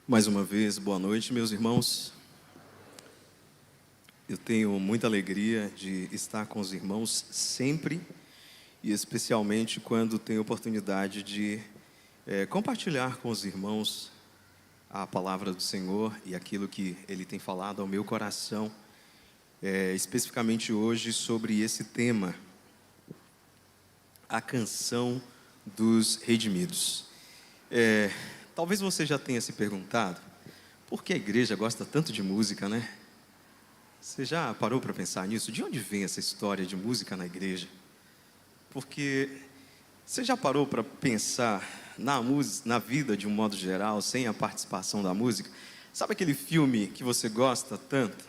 Mais uma vez, boa noite, meus irmãos. Eu tenho muita alegria de estar com os irmãos sempre, e especialmente quando tenho oportunidade de compartilhar com os irmãos a palavra do Senhor e aquilo que Ele tem falado ao meu coração, especificamente hoje sobre esse tema, a canção dos redimidos. Talvez você já tenha se perguntado por que a igreja gosta tanto de música, né? Você já parou para pensar nisso? De onde vem essa história de música na igreja? Porque você já parou para pensar na vida de um modo geral, sem a participação da música? Sabe aquele filme que você gosta tanto,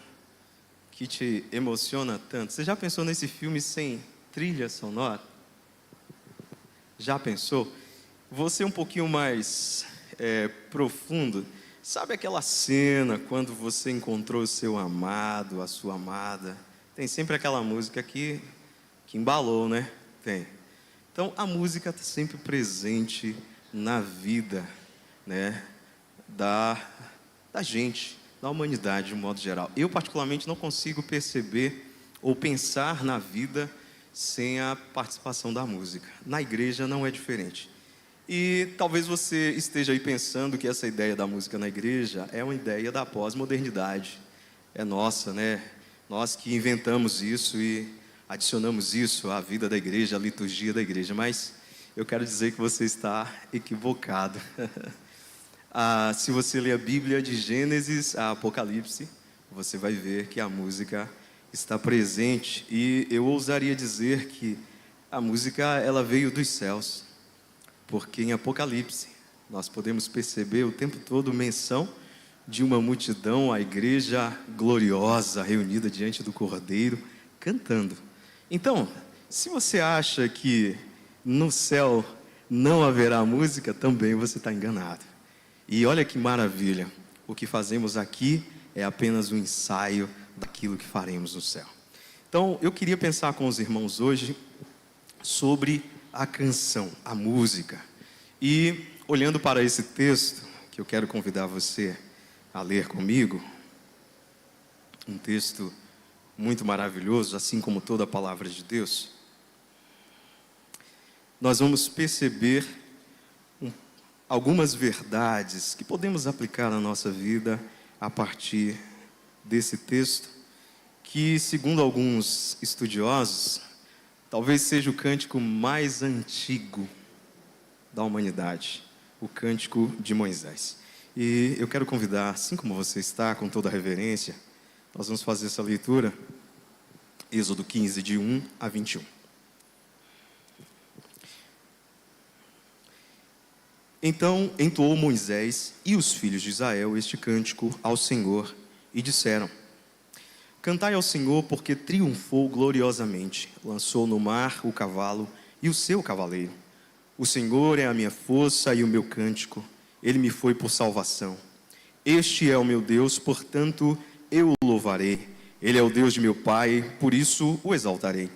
que te emociona tanto? Você já pensou nesse filme sem trilha sonora? Já pensou? Você um pouquinho mais profundo, sabe aquela cena quando você encontrou o seu amado, a sua amada? Tem sempre aquela música que embalou, né? Tem. Então a música está sempre presente na vida, né, da gente, da humanidade de um modo geral. Eu particularmente não consigo perceber ou pensar na vida sem a participação da música. Na igreja não é diferente. E talvez você esteja aí pensando que essa ideia da música na igreja é uma ideia da pós-modernidade. É nossa, né? Nós que inventamos isso e adicionamos isso à vida da igreja, à liturgia da igreja. Mas eu quero dizer que você está equivocado. Se você ler a Bíblia de Gênesis a Apocalipse, você vai ver que a música está presente. E eu ousaria dizer que a música, ela veio dos céus. Porque em Apocalipse nós podemos perceber o tempo todo menção de uma multidão, a igreja gloriosa reunida diante do Cordeiro, cantando. Então, se você acha que no céu não haverá música, também você está enganado. E olha que maravilha, o que fazemos aqui é apenas um ensaio daquilo que faremos no céu. Então, eu queria pensar com os irmãos hoje sobre a canção, a música. E olhando para esse texto, que eu quero convidar você a ler comigo, um texto muito maravilhoso, assim como toda a palavra de Deus, nós vamos perceber algumas verdades que podemos aplicar na nossa vida a partir desse texto, que, segundo alguns estudiosos, talvez seja o cântico mais antigo da humanidade, o cântico de Moisés. E eu quero convidar, assim como você está, com toda a reverência, nós vamos fazer essa leitura, Êxodo 15, de 1 a 21. Então entoou Moisés e os filhos de Israel este cântico ao Senhor e disseram: Cantai ao Senhor, porque triunfou gloriosamente, lançou no mar o cavalo e o seu cavaleiro. O Senhor é a minha força e o meu cântico, Ele me foi por salvação. Este é o meu Deus, portanto eu o louvarei. Ele é o Deus de meu pai, por isso o exaltarei.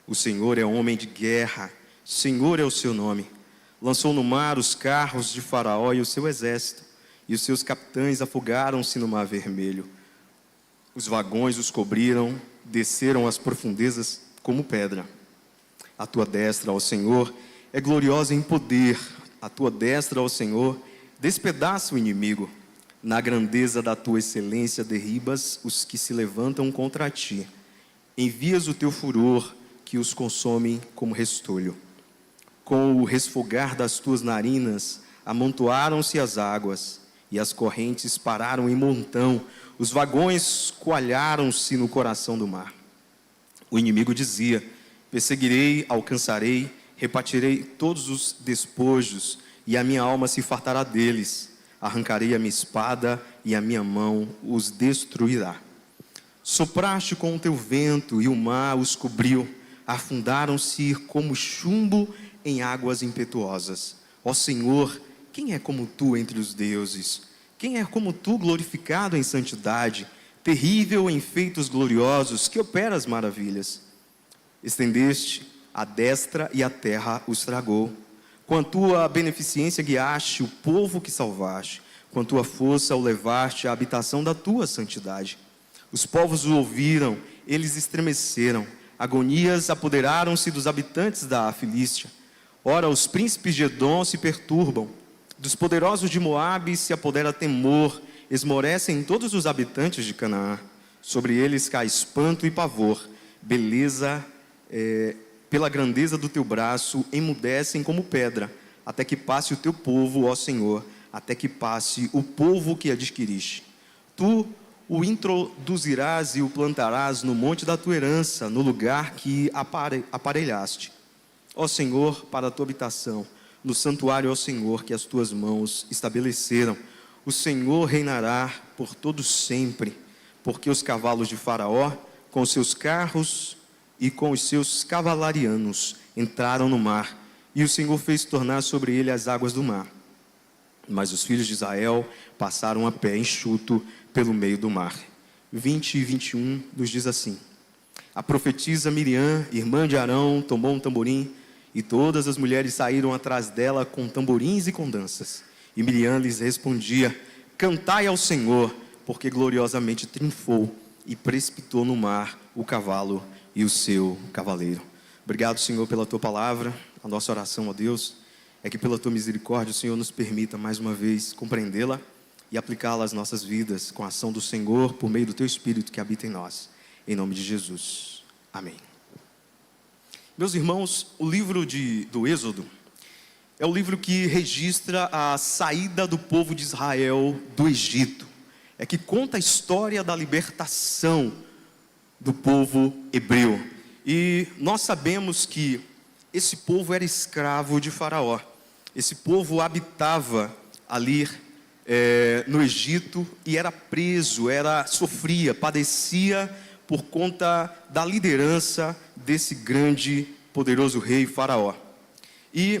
O Senhor é homem de guerra, Senhor é o seu nome. Lançou no mar os carros de Faraó e o seu exército, e os seus capitães afogaram-se no mar vermelho. Os vagões os cobriram, desceram às profundezas como pedra. A tua destra, ó Senhor, é gloriosa em poder. A tua destra, ó Senhor, despedaça o inimigo. Na grandeza da tua excelência derribas os que se levantam contra ti. Envias o teu furor, que os consome como restolho. Com o resfogar das tuas narinas, amontoaram-se as águas, e as correntes pararam em montão. Os vagões coalharam-se no coração do mar. O inimigo dizia: perseguirei, alcançarei, repartirei todos os despojos, e a minha alma se fartará deles. Arrancarei a minha espada, e a minha mão os destruirá. Sopraste com o teu vento, e o mar os cobriu. Afundaram-se como chumbo em águas impetuosas. Ó Senhor, quem é como tu entre os deuses? Quem é como tu glorificado em santidade, terrível em feitos gloriosos, que operas maravilhas? Estendeste a destra e a terra os tragou. Com a tua beneficência guiaste o povo que salvaste. com a tua força o levaste à habitação da tua santidade. Os povos o ouviram, eles estremeceram, agonias apoderaram-se dos habitantes da Filístia. Ora, os príncipes de Edom se perturbam, dos poderosos de Moabe se apodera temor, esmorecem todos os habitantes de Canaã. Sobre eles cai espanto e pavor, beleza, pela grandeza do teu braço, emudecem como pedra, até que passe o teu povo, ó Senhor, até que passe o povo que adquiriste. Tu o introduzirás e o plantarás no monte da tua herança, no lugar que aparelhaste. Ó Senhor, para a tua habitação, no santuário, ó Senhor, que as tuas mãos estabeleceram. O Senhor reinará por todo sempre, porque os cavalos de Faraó, com os seus carros e com os seus cavalarianos, entraram no mar, e o Senhor fez tornar sobre ele as águas do mar. Mas os filhos de Israel passaram a pé enxuto pelo meio do mar. 20 e 21 nos diz assim: a profetisa Miriam, irmã de Arão, tomou um tamborim, e todas as mulheres saíram atrás dela com tamborins e com danças. E Miriam lhes respondia: cantai ao Senhor, porque gloriosamente triunfou e precipitou no mar o cavalo e o seu cavaleiro. Obrigado, Senhor, pela tua palavra. A nossa oração, ó Deus, é que pela tua misericórdia o Senhor nos permita mais uma vez compreendê-la e aplicá-la às nossas vidas com a ação do Senhor por meio do teu Espírito que habita em nós. Em nome de Jesus. Amém. Meus irmãos, o livro do Êxodo é o livro que registra a saída do povo de Israel do Egito. É que conta a história da libertação do povo hebreu. E nós sabemos que esse povo era escravo de Faraó. Esse povo habitava ali no Egito e era preso, sofria, padecia por conta da liderança desse grande, poderoso rei Faraó. E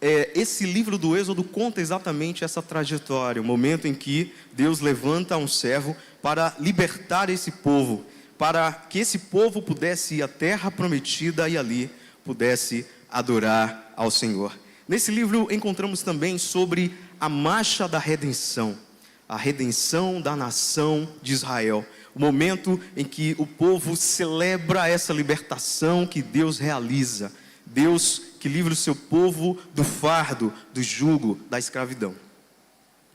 esse livro do Êxodo conta exatamente essa trajetória, o momento em que Deus levanta um servo para libertar esse povo, para que esse povo pudesse ir à terra prometida e ali pudesse adorar ao Senhor. Nesse livro encontramos também sobre a marcha da redenção, a redenção da nação de Israel, o momento em que o povo celebra essa libertação que Deus realiza, Deus que livra o seu povo do fardo, do jugo, da escravidão.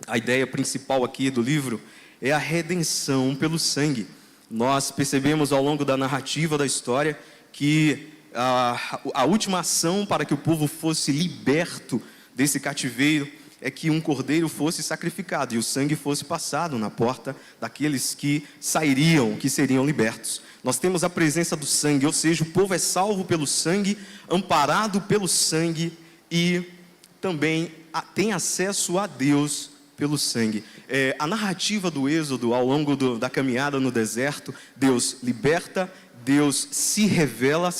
A ideia principal aqui do livro é a redenção pelo sangue. Nós percebemos ao longo da narrativa da história que a última ação para que o povo fosse liberto desse cativeiro é que um cordeiro fosse sacrificado e o sangue fosse passado na porta daqueles que sairiam, que seriam libertos. Nós temos a presença do sangue, ou seja, o povo é salvo pelo sangue, amparado pelo sangue e também tem acesso a Deus pelo sangue. A narrativa do Êxodo ao longo da caminhada no deserto, Deus liberta, Deus se revela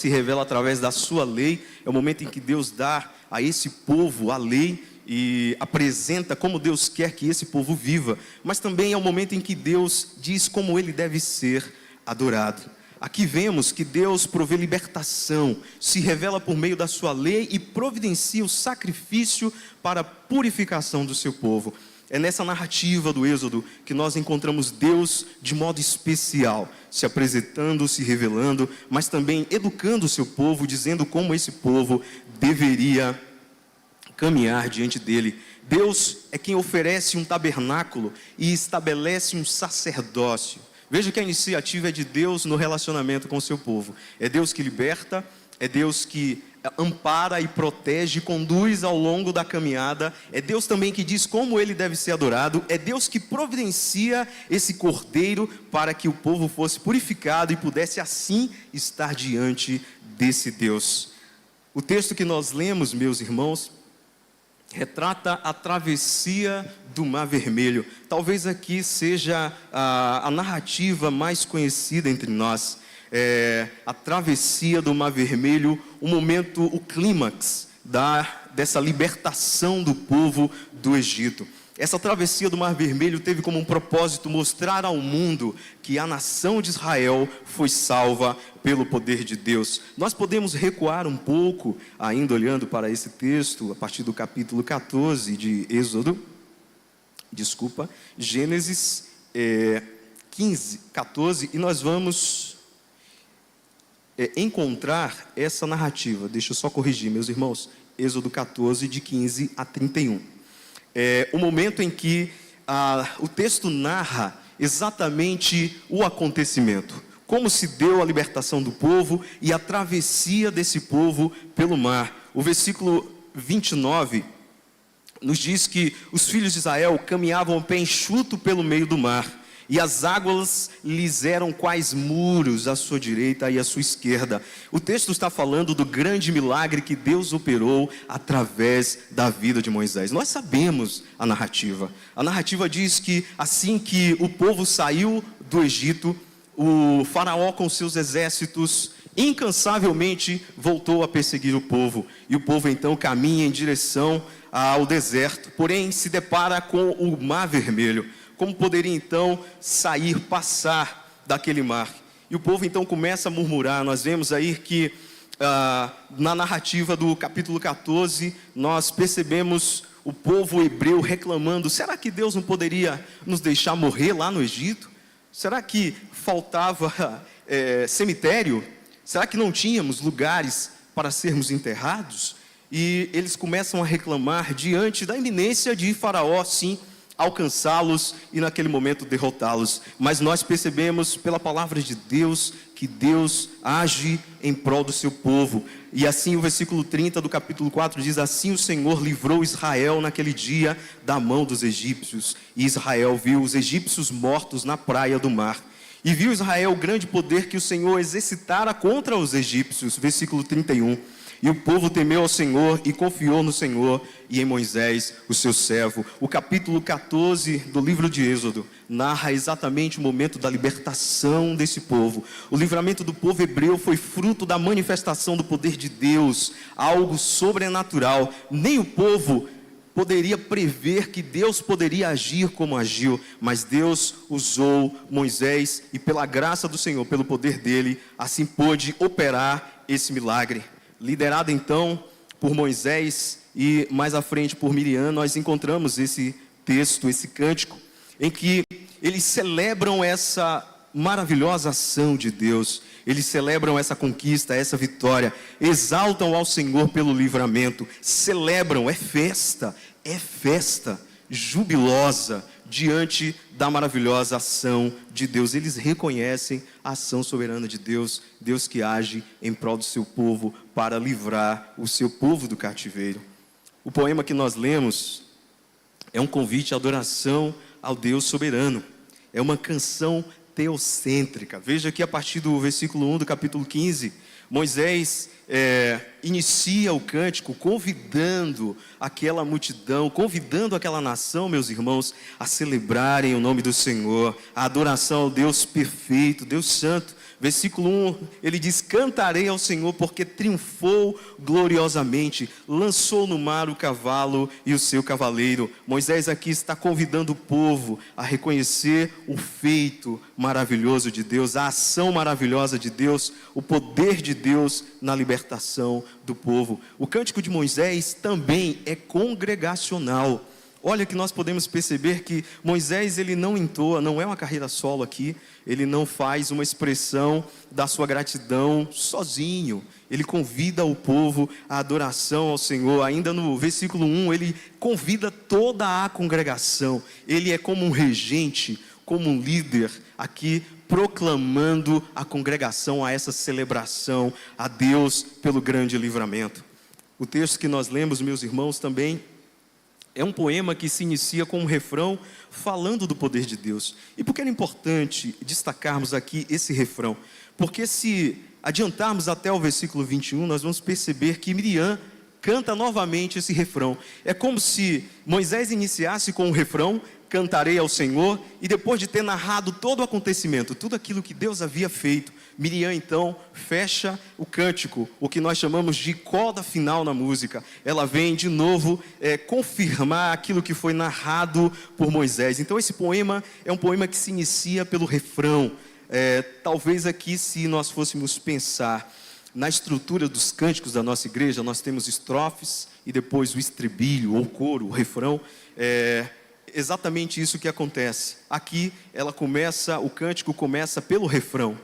através da sua lei. É o momento em que Deus dá a esse povo a lei e apresenta como Deus quer que esse povo viva, mas também é o momento em que Deus diz como ele deve ser adorado. Aqui vemos que Deus provê libertação, se revela por meio da sua lei e providencia o sacrifício para a purificação do seu povo. É nessa narrativa do Êxodo que nós encontramos Deus de modo especial, se apresentando, se revelando, mas também educando o seu povo, dizendo como esse povo deveria caminhar diante dele. Deus é quem oferece um tabernáculo e estabelece um sacerdócio. Veja que a iniciativa é de Deus no relacionamento com o seu povo. É Deus que liberta, é Deus que ampara e protege, conduz ao longo da caminhada. É Deus também que diz como ele deve ser adorado. É Deus que providencia esse cordeiro para que o povo fosse purificado e pudesse assim estar diante desse Deus. O texto que nós lemos, meus irmãos, retrata a travessia do Mar Vermelho. Talvez aqui seja a narrativa mais conhecida entre nós. A travessia do Mar Vermelho, o momento, o clímax dessa libertação do povo do Egito. Essa travessia do Mar Vermelho teve como um propósito mostrar ao mundo que a nação de Israel foi salva pelo poder de Deus. Nós podemos recuar um pouco, ainda olhando para esse texto, a partir do capítulo 14 de Êxodo, Gênesis 15, 14, e nós vamos encontrar essa narrativa. Deixa eu só corrigir, meus irmãos. Êxodo 14, de 15 a 31. O momento em que o texto narra exatamente o acontecimento. Como se deu a libertação do povo e a travessia desse povo pelo mar. O versículo 29 nos diz que os filhos de Israel caminhavam a pé enxuto pelo meio do mar, e as águas lhes eram quais muros à sua direita e à sua esquerda. O texto está falando do grande milagre que Deus operou através da vida de Moisés. Nós sabemos a narrativa. A narrativa diz que assim que o povo saiu do Egito, o faraó com seus exércitos incansavelmente voltou a perseguir o povo. E o povo então caminha em direção ao deserto, porém se depara com o Mar Vermelho. Como poderia então passar daquele mar? E o povo então começa a murmurar. Nós vemos aí que na narrativa do capítulo 14, nós percebemos o povo hebreu reclamando: será que Deus não poderia nos deixar morrer lá no Egito? Será que faltava cemitério? Será que não tínhamos lugares para sermos enterrados? E eles começam a reclamar diante da iminência de Faraó, sim, alcançá-los e naquele momento derrotá-los. Mas nós percebemos pela palavra de Deus que Deus age em prol do seu povo. E assim o versículo 30 do capítulo 4 diz: assim o Senhor livrou Israel naquele dia da mão dos egípcios. E Israel viu os egípcios mortos na praia do mar. E viu Israel o grande poder que o Senhor exercitara contra os egípcios. Versículo 31. E o povo temeu ao Senhor e confiou no Senhor e em Moisés, o seu servo. O capítulo 14 do livro de Êxodo narra exatamente o momento da libertação desse povo. O livramento do povo hebreu foi fruto da manifestação do poder de Deus, algo sobrenatural. Nem o povo poderia prever que Deus poderia agir como agiu, mas Deus usou Moisés e pela graça do Senhor, pelo poder dele, assim pôde operar esse milagre. Liderado então por Moisés e mais à frente por Miriam, nós encontramos esse texto, esse cântico, em que eles celebram essa maravilhosa ação de Deus, eles celebram essa conquista, essa vitória, exaltam ao Senhor pelo livramento, celebram, é festa jubilosa diante da maravilhosa ação de Deus. Eles reconhecem a ação soberana de Deus, Deus que age em prol do seu povo para livrar o seu povo do cativeiro. O poema que nós lemos é um convite à adoração ao Deus soberano, é uma canção teocêntrica. Veja aqui a partir do versículo 1 do capítulo 15, Moisés inicia o cântico convidando aquela multidão, convidando aquela nação, meus irmãos, a celebrarem o nome do Senhor, a adoração ao Deus perfeito, Deus santo. Versículo 1, ele diz: cantarei ao Senhor porque triunfou gloriosamente, lançou no mar o cavalo e o seu cavaleiro. Moisés aqui está convidando o povo a reconhecer o feito maravilhoso de Deus, a ação maravilhosa de Deus, o poder de Deus na libertação do povo. O cântico de Moisés também é congregacional. Olha que nós podemos perceber que Moisés, ele não entoa, não é uma carreira solo aqui, ele não faz uma expressão da sua gratidão sozinho, ele convida o povo à adoração ao Senhor. Ainda no versículo 1, ele convida toda a congregação, ele é como um regente, como um líder aqui, proclamando a congregação a essa celebração a Deus pelo grande livramento. O texto que nós lemos, meus irmãos, também é um poema que se inicia com um refrão falando do poder de Deus. E por que era importante destacarmos aqui esse refrão? Porque se adiantarmos até o versículo 21, nós vamos perceber que Miriam canta novamente esse refrão. É como se Moisés iniciasse com um refrão: cantarei ao Senhor, e depois de ter narrado todo o acontecimento, tudo aquilo que Deus havia feito, Miriam então fecha o cântico, o que nós chamamos de coda final na música. Ela vem de novo confirmar aquilo que foi narrado por Moisés. Então esse poema é um poema que se inicia pelo refrão. Talvez aqui, se nós fôssemos pensar na estrutura dos cânticos da nossa igreja, nós temos estrofes e depois o estribilho ou coro, o refrão. exatamente isso que acontece. Aqui o cântico começa pelo refrão.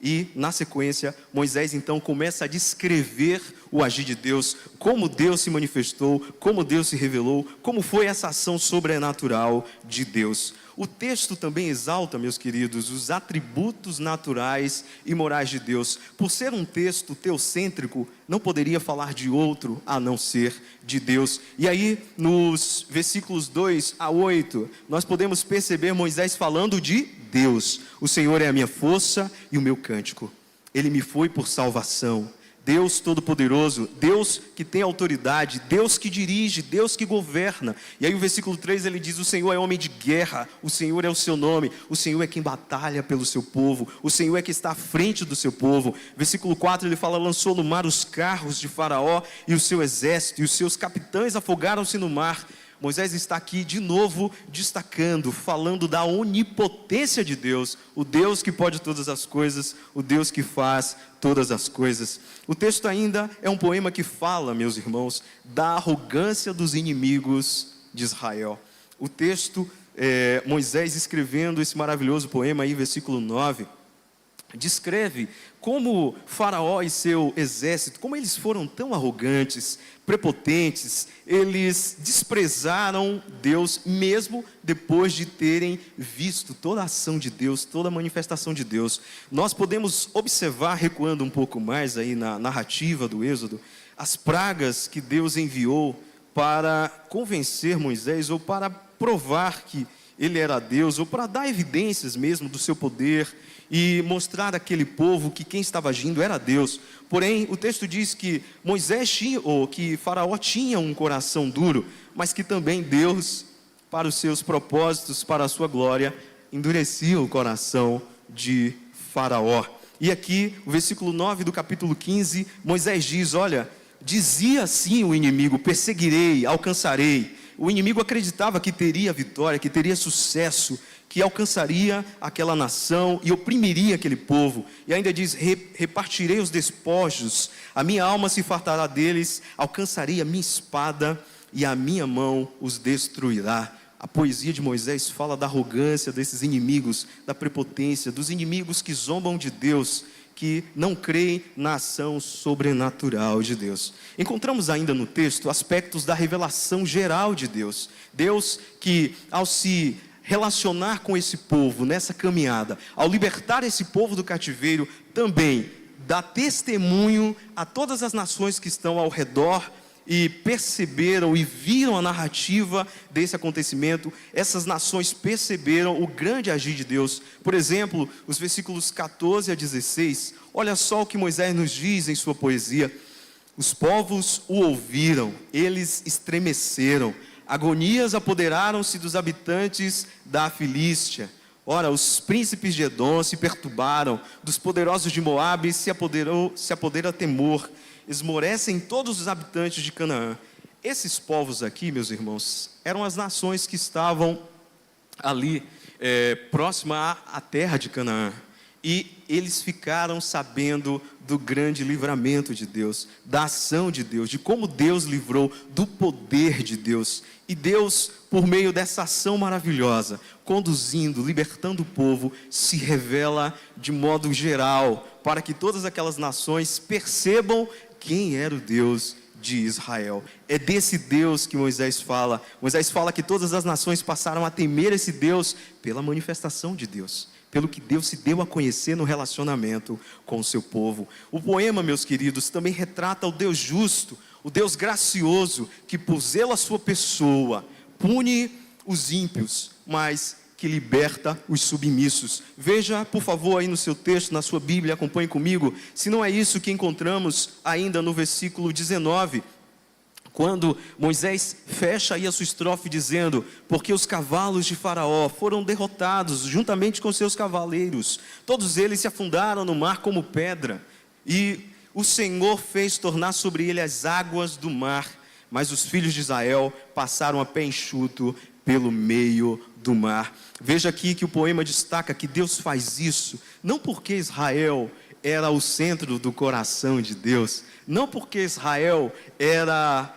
E, na sequência, Moisés então começa a descrever o agir de Deus, como Deus se manifestou, como Deus se revelou, como foi essa ação sobrenatural de Deus. O texto também exalta, meus queridos, os atributos naturais e morais de Deus. Por ser um texto teocêntrico, não poderia falar de outro a não ser de Deus. E aí, nos versículos 2 a 8, nós podemos perceber Moisés falando de Deus. O Senhor é a minha força e o meu cântico. Ele me foi por salvação. Deus Todo-Poderoso, Deus que tem autoridade, Deus que dirige, Deus que governa. E aí o versículo 3 ele diz: o Senhor é homem de guerra, o Senhor é o seu nome, o Senhor é quem batalha pelo seu povo, o Senhor é quem está à frente do seu povo. Versículo 4 ele fala: lançou no mar os carros de Faraó e o seu exército, e os seus capitães afogaram-se no mar. Moisés está aqui de novo destacando, falando da onipotência de Deus, o Deus que pode todas as coisas, o Deus que faz todas as coisas. O texto ainda é um poema que fala, meus irmãos, da arrogância dos inimigos de Israel. O texto, Moisés escrevendo esse maravilhoso poema aí, versículo 9, descreve como Faraó e seu exército, como eles foram tão arrogantes, prepotentes, eles desprezaram Deus, mesmo depois de terem visto toda a ação de Deus, toda a manifestação de Deus. Nós podemos observar, recuando um pouco mais aí na narrativa do Êxodo, as pragas que Deus enviou para convencer Moisés, ou para provar que ele era Deus, ou para dar evidências mesmo do seu poder, e mostrar àquele povo que quem estava agindo era Deus. Porém, o texto diz que que Faraó tinha um coração duro, mas que também Deus, para os seus propósitos, para a sua glória, endurecia o coração de Faraó. E aqui, o versículo 9 do capítulo 15, Moisés diz: olha, dizia assim o inimigo: perseguirei, alcançarei. O inimigo acreditava que teria vitória, que teria sucesso, que alcançaria aquela nação e oprimiria aquele povo. E ainda diz: repartirei os despojos, a minha alma se fartará deles, alcançarei a minha espada e a minha mão os destruirá. A poesia de Moisés fala da arrogância desses inimigos, da prepotência, dos inimigos que zombam de Deus, que não creem na ação sobrenatural de Deus. Encontramos ainda no texto aspectos da revelação geral de Deus. Deus que, ao se relacionar com esse povo nessa caminhada, ao libertar esse povo do cativeiro, também dá testemunho a todas as nações que estão ao redor e perceberam e viram a narrativa desse acontecimento. Essas nações perceberam o grande agir de Deus. Por exemplo, os versículos 14 a 16, olha só o que Moisés nos diz em sua poesia: os povos o ouviram, eles estremeceram, agonias apoderaram-se dos habitantes da Filístia. Ora, os príncipes de Edom se perturbaram, dos poderosos de Moabe se apodera temor, esmorecem todos os habitantes de Canaã. Esses povos aqui, meus irmãos, eram as nações que estavam ali, próxima à terra de Canaã. E eles ficaram sabendo do grande livramento de Deus, da ação de Deus, de como Deus livrou, do poder de Deus. E Deus, por meio dessa ação maravilhosa, conduzindo, libertando o povo, se revela de modo geral, para que todas aquelas nações percebam quem era o Deus de Israel. É desse Deus que Moisés fala. Moisés fala que todas as nações passaram a temer esse Deus pela manifestação de Deus, pelo que Deus se deu a conhecer no relacionamento com o seu povo. O poema, meus queridos, também retrata o Deus justo, o Deus gracioso, que por zelo à sua pessoa, pune os ímpios, mas que liberta os submissos. Veja, por favor, aí no seu texto, na sua Bíblia, acompanhe comigo, se não é isso que encontramos ainda no versículo 19, quando Moisés fecha aí a sua estrofe dizendo: porque os cavalos de Faraó foram derrotados juntamente com seus cavaleiros, todos eles se afundaram no mar como pedra, e o Senhor fez tornar sobre ele as águas do mar, mas os filhos de Israel passaram a pé enxuto pelo meio do mar. Veja aqui que o poema destaca que Deus faz isso, não porque Israel era o centro do coração de Deus, não porque Israel era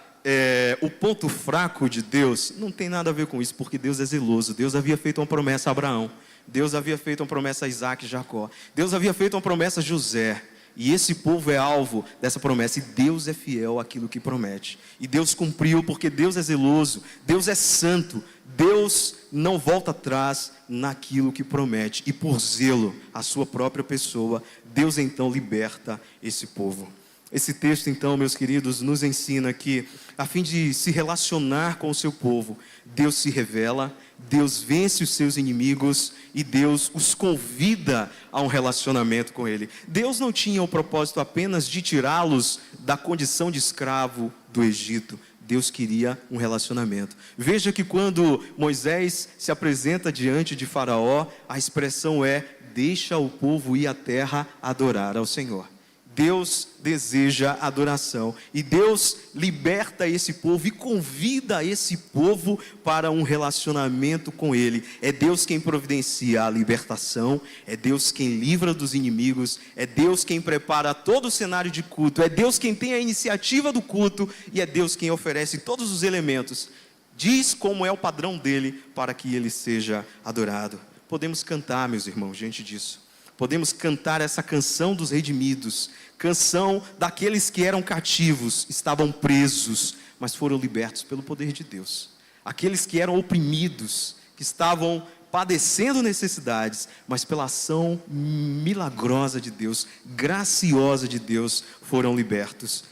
o ponto fraco de Deus não tem nada a ver com isso, porque Deus é zeloso. Deus havia feito uma promessa a Abraão, Deus havia feito uma promessa a Isaac e Jacó, Deus havia feito uma promessa a José, e esse povo é alvo dessa promessa, e Deus é fiel àquilo que promete, e Deus cumpriu, porque Deus é zeloso, Deus é santo, Deus não volta atrás naquilo que promete, e por zelo à sua própria pessoa, Deus então liberta esse povo. Esse texto então, meus queridos, nos ensina que, a fim de se relacionar com o seu povo, Deus se revela, Deus vence os seus inimigos e Deus os convida a um relacionamento com Ele. Deus não tinha o propósito apenas de tirá-los da condição de escravo do Egito. Deus queria um relacionamento. Veja que quando Moisés se apresenta diante de Faraó, a expressão é: deixa o povo ir à terra adorar ao Senhor. Deus deseja adoração, e Deus liberta esse povo e convida esse povo para um relacionamento com Ele. É Deus quem providencia a libertação, é Deus quem livra dos inimigos, é Deus quem prepara todo o cenário de culto, é Deus quem tem a iniciativa do culto, e é Deus quem oferece todos os elementos, diz como é o padrão dele para que ele seja adorado. Podemos cantar, meus irmãos, diante disso. Podemos cantar essa canção dos redimidos, canção daqueles que eram cativos, estavam presos, mas foram libertos pelo poder de Deus. Aqueles que eram oprimidos, que estavam padecendo necessidades, mas pela ação milagrosa de Deus, graciosa de Deus, foram libertos.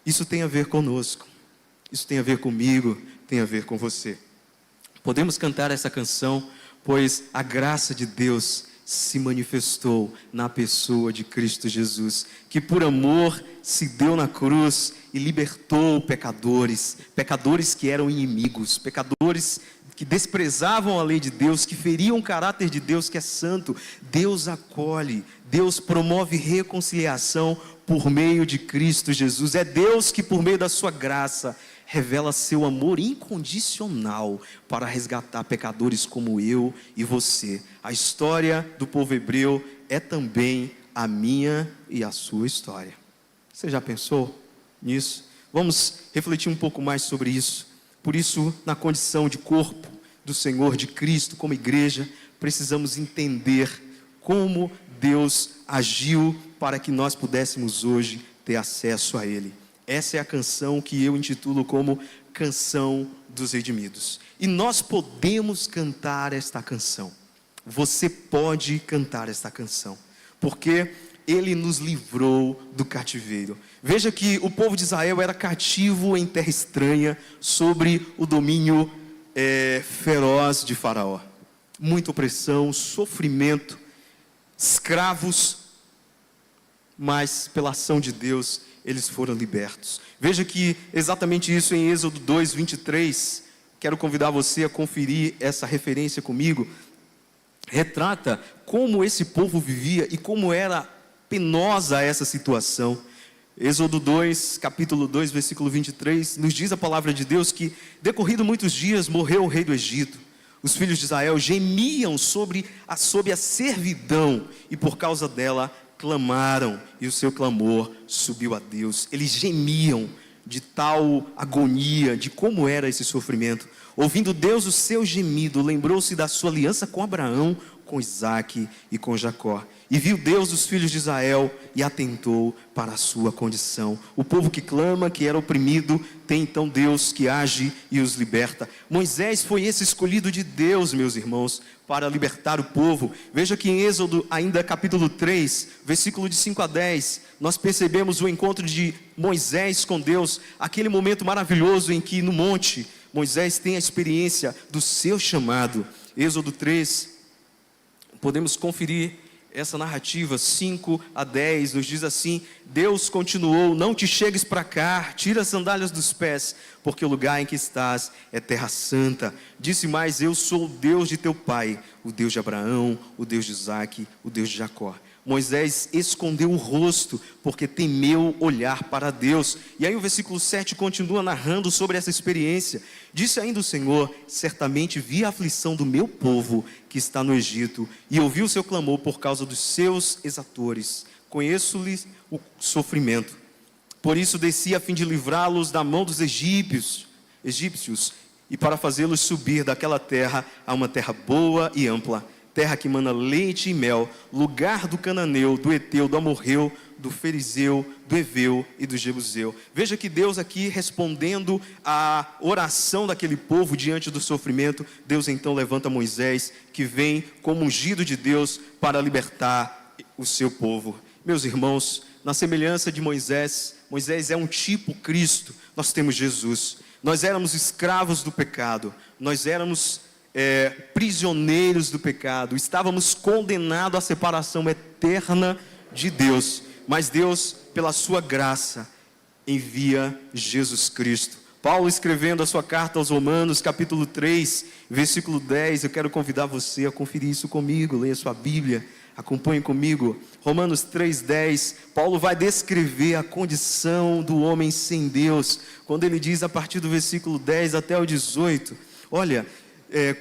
Isso tem a ver conosco, isso tem a ver comigo, tem a ver com você. Podemos cantar essa canção, pois a graça de Deus se manifestou na pessoa de Cristo Jesus, que por amor se deu na cruz e libertou pecadores, pecadores que eram inimigos, pecadores que desprezavam a lei de Deus, que feriam o caráter de Deus que é santo. Deus acolhe, Deus promove reconciliação por meio de Cristo Jesus. É Deus que, por meio da sua graça, revela seu amor incondicional para resgatar pecadores como eu e você. A história do povo hebreu é também a minha e a sua história. Você já pensou nisso? Vamos refletir um pouco mais sobre isso. Por isso, na condição de corpo do Senhor, de Cristo, como igreja, precisamos entender como Deus agiu para que nós pudéssemos hoje ter acesso a Ele. Essa é a canção que eu intitulo como Canção dos Redimidos. E nós podemos cantar esta canção. Você pode cantar esta canção, porque Ele nos livrou do cativeiro. Veja que o povo de Israel era cativo em terra estranha, sobre o domínio feroz de Faraó. Muita opressão, sofrimento, escravos, mas pela ação de Deus, eles foram libertos. Veja que exatamente isso em Êxodo 2, 23, quero convidar você a conferir essa referência comigo, retrata como esse povo vivia e como era penosa essa situação. Êxodo 2, capítulo 2, versículo 23, nos diz a palavra de Deus que, decorrido muitos dias, morreu o rei do Egito. Os filhos de Israel gemiam sob a servidão, e por causa dela clamaram, e o seu clamor subiu a Deus. Eles gemiam de tal agonia, de como era esse sofrimento. Ouvindo Deus o seu gemido, lembrou-se da sua aliança com Abraão, com Isaac e com Jacó. E viu Deus os filhos de Israel e atentou para a sua condição. O povo que clama, que era oprimido, tem então Deus que age e os liberta. Moisés foi esse escolhido de Deus, meus irmãos, para libertar o povo. Veja que em Êxodo, ainda capítulo 3, versículo de 5 a 10, nós percebemos o encontro de Moisés com Deus, aquele momento maravilhoso em que no monte, Moisés tem a experiência do seu chamado. Êxodo 3, podemos conferir essa narrativa, 5 a 10, nos diz assim: Deus continuou: não te chegues para cá, tira as sandálias dos pés, porque o lugar em que estás é terra santa. Disse mais: eu sou o Deus de teu pai, o Deus de Abraão, o Deus de Isaac, o Deus de Jacó. Moisés escondeu o rosto, porque temeu olhar para Deus. E aí o versículo 7 continua narrando sobre essa experiência. Disse ainda o Senhor: certamente vi a aflição do meu povo que está no Egito, e ouvi o seu clamor por causa dos seus exatores. Conheço-lhes o sofrimento. Por isso desci a fim de livrá-los da mão dos egípcios, e para fazê-los subir daquela terra a uma terra boa e ampla, terra que mana leite e mel, lugar do cananeu, do eteu, do amorreu, do ferizeu, do eveu e do jebuseu. Veja que Deus aqui, respondendo à oração daquele povo diante do sofrimento, Deus então levanta Moisés, que vem como ungido de Deus para libertar o seu povo. Meus irmãos, na semelhança de Moisés, Moisés é um tipo Cristo, nós temos Jesus. Nós éramos escravos do pecado, nós éramos prisioneiros do pecado, estávamos condenados à separação eterna de Deus, mas Deus, pela sua graça, envia Jesus Cristo. Paulo, escrevendo a sua carta aos Romanos, capítulo 3, versículo 10, eu quero convidar você a conferir isso comigo, leia sua Bíblia, acompanhe comigo. Romanos 3,10, Paulo vai descrever a condição do homem sem Deus, quando ele diz a partir do versículo 10 até o 18, olha,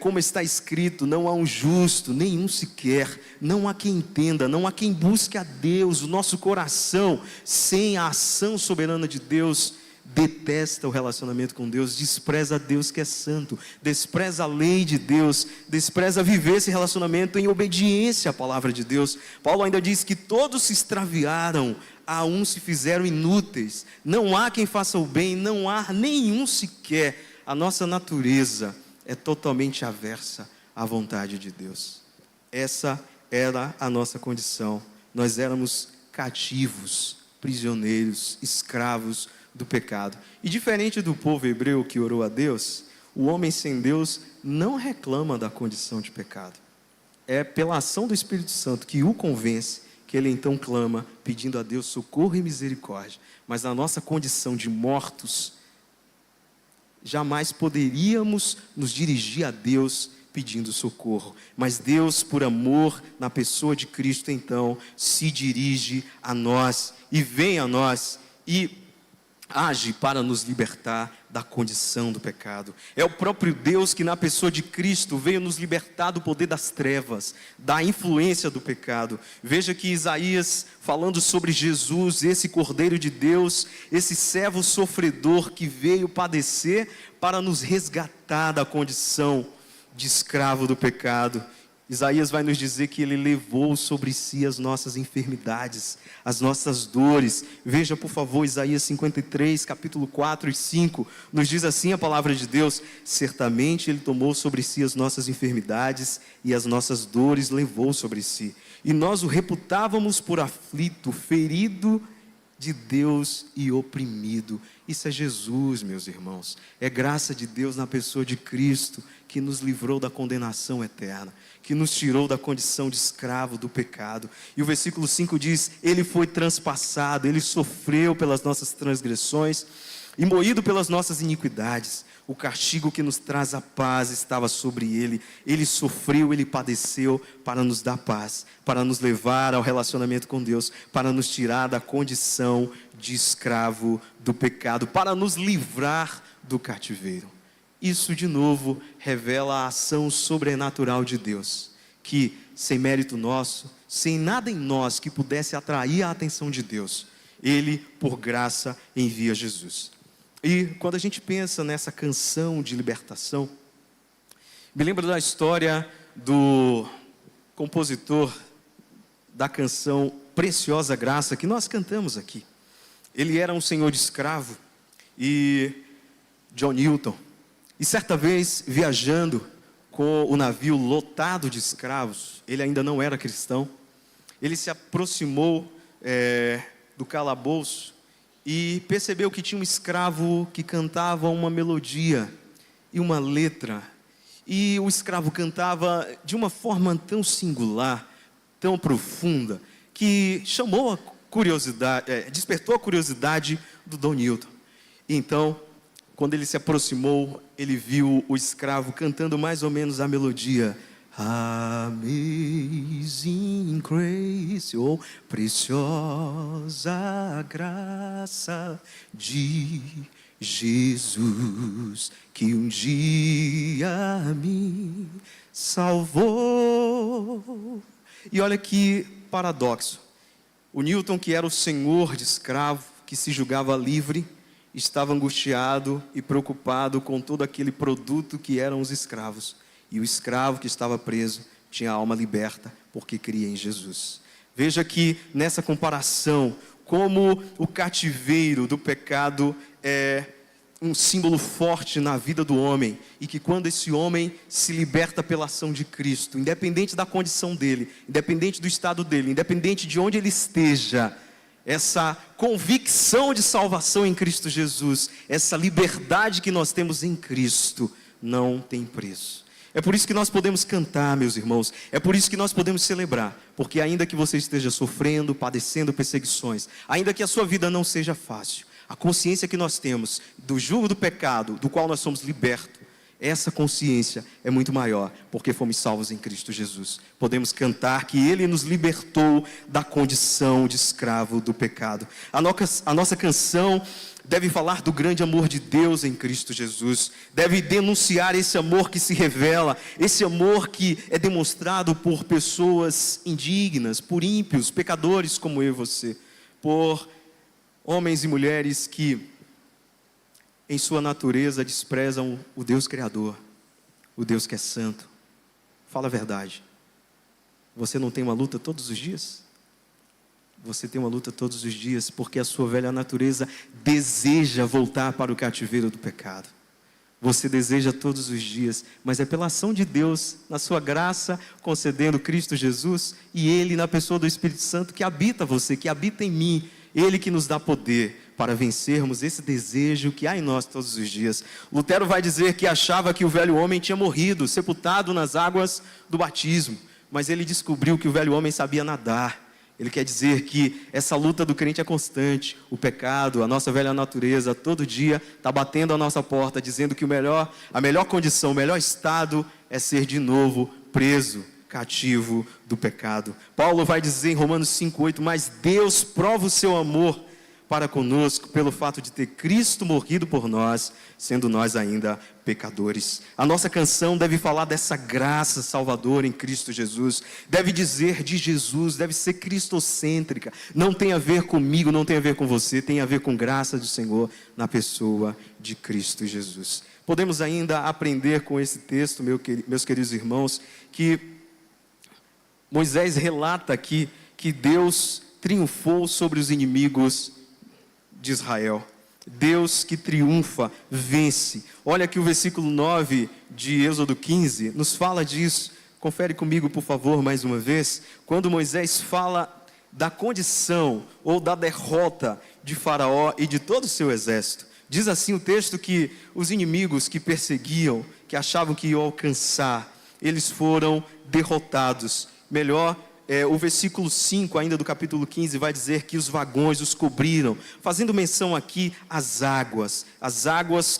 como está escrito, não há um justo, nenhum sequer, não há quem entenda, não há quem busque a Deus. O nosso coração, sem a ação soberana de Deus, detesta o relacionamento com Deus, despreza a Deus que é santo, despreza a lei de Deus, despreza viver esse relacionamento em obediência à palavra de Deus. Paulo ainda diz que todos se extraviaram, a um se fizeram inúteis, não há quem faça o bem, não há nenhum sequer. A nossa natureza é totalmente aversa à vontade de Deus. Essa era a nossa condição. Nós éramos cativos, prisioneiros, escravos do pecado. E diferente do povo hebreu que orou a Deus, o homem sem Deus não reclama da condição de pecado. É pela ação do Espírito Santo que o convence, que ele então clama, pedindo a Deus socorro e misericórdia. Mas na nossa condição de mortos, jamais poderíamos nos dirigir a Deus pedindo socorro, mas Deus, por amor na pessoa de Cristo, então se dirige a nós e vem a nós e age para nos libertar da condição do pecado. É o próprio Deus que na pessoa de Cristo veio nos libertar do poder das trevas, da influência do pecado. Veja que Isaías, falando sobre Jesus, esse Cordeiro de Deus, esse servo sofredor que veio padecer para nos resgatar da condição de escravo do pecado. Isaías vai nos dizer que ele levou sobre si as nossas enfermidades, as nossas dores. Veja, por favor, Isaías 53, capítulo 4 e 5, nos diz assim a palavra de Deus: certamente ele tomou sobre si as nossas enfermidades e as nossas dores levou sobre si. E nós o reputávamos por aflito, ferido de Deus e oprimido. Isso é Jesus, meus irmãos. É graça de Deus na pessoa de Cristo que nos livrou da condenação eterna, que nos tirou da condição de escravo do pecado. E o versículo 5 diz: ele foi transpassado, ele sofreu pelas nossas transgressões e moído pelas nossas iniquidades. O castigo que nos traz a paz estava sobre ele. Ele sofreu, ele padeceu para nos dar paz, para nos levar ao relacionamento com Deus, para nos tirar da condição de escravo do pecado, para nos livrar do cativeiro. Isso de novo revela a ação sobrenatural de Deus, que sem mérito nosso, sem nada em nós que pudesse atrair a atenção de Deus, Ele, por graça, envia Jesus. E quando a gente pensa nessa canção de libertação, me lembro da história do compositor da canção Preciosa Graça, que nós cantamos aqui. Ele era um senhor de escravo, e John Newton, e certa vez viajando com o navio lotado de escravos, ele ainda não era cristão, ele se aproximou do calabouço e percebeu que tinha um escravo que cantava uma melodia e uma letra. E o escravo cantava de uma forma tão singular, tão profunda, que chamou a curiosidade, despertou a curiosidade do John Newton. E então, quando ele se aproximou, ele viu o escravo cantando mais ou menos a melodia: Amazing Grace, ou preciosa graça de Jesus, que um dia me salvou. E olha que paradoxo. O Newton, que era o senhor de escravo, que se julgava livre, estava angustiado e preocupado com todo aquele produto que eram os escravos. E o escravo que estava preso tinha a alma liberta, porque cria em Jesus. Veja que nessa comparação, como o cativeiro do pecado é um símbolo forte na vida do homem, e que quando esse homem se liberta pela ação de Cristo, independente da condição dele, independente do estado dele, independente de onde ele esteja, essa convicção de salvação em Cristo Jesus, essa liberdade que nós temos em Cristo, não tem preço. É por isso que nós podemos cantar, meus irmãos, é por isso que nós podemos celebrar, porque ainda que você esteja sofrendo, padecendo perseguições, ainda que a sua vida não seja fácil, a consciência que nós temos do jugo do pecado, do qual nós somos libertos, essa consciência é muito maior, porque fomos salvos em Cristo Jesus. Podemos cantar que Ele nos libertou da condição de escravo do pecado. A nossa canção deve falar do grande amor de Deus em Cristo Jesus, deve denunciar esse amor que se revela, esse amor que é demonstrado por pessoas indignas, por ímpios, pecadores como eu e você, por homens e mulheres que em sua natureza desprezam o Deus Criador, o Deus que é santo. Fala a verdade. Você não tem uma luta todos os dias? Você tem uma luta todos os dias porque a sua velha natureza deseja voltar para o cativeiro do pecado. Você deseja todos os dias, mas é pela ação de Deus, na sua graça, concedendo Cristo Jesus, e Ele na pessoa do Espírito Santo que habita você, que habita em mim, Ele que nos dá poder para vencermos esse desejo que há em nós todos os dias. Lutero vai dizer que achava que o velho homem tinha morrido, sepultado nas águas do batismo, mas ele descobriu que o velho homem sabia nadar. Ele quer dizer que essa luta do crente é constante. O pecado, a nossa velha natureza, todo dia está batendo a nossa porta, dizendo que a melhor condição, o melhor estado é ser de novo preso, cativo do pecado. Paulo vai dizer em Romanos 5,8, mas Deus prova o seu amor para conosco pelo fato de ter Cristo morrido por nós, sendo nós ainda pecadores. A nossa canção deve falar dessa graça salvadora em Cristo Jesus, deve dizer de Jesus, deve ser cristocêntrica, não tem a ver comigo, não tem a ver com você, tem a ver com graça do Senhor na pessoa de Cristo Jesus. Podemos ainda aprender com esse texto, meus queridos irmãos, que Moisés relata aqui que Deus triunfou sobre os inimigos de Israel. Deus que triunfa, vence. Olha aqui o versículo 9 de Êxodo 15, nos fala disso. Confere comigo, por favor, mais uma vez. Quando Moisés fala da condição ou da derrota de Faraó e de todo o seu exército. Diz assim o texto que os inimigos que perseguiam, que achavam que iam alcançar, eles foram derrotados. Melhor, o versículo 5 ainda do capítulo 15 vai dizer que os vagões os cobriram, fazendo menção aqui às águas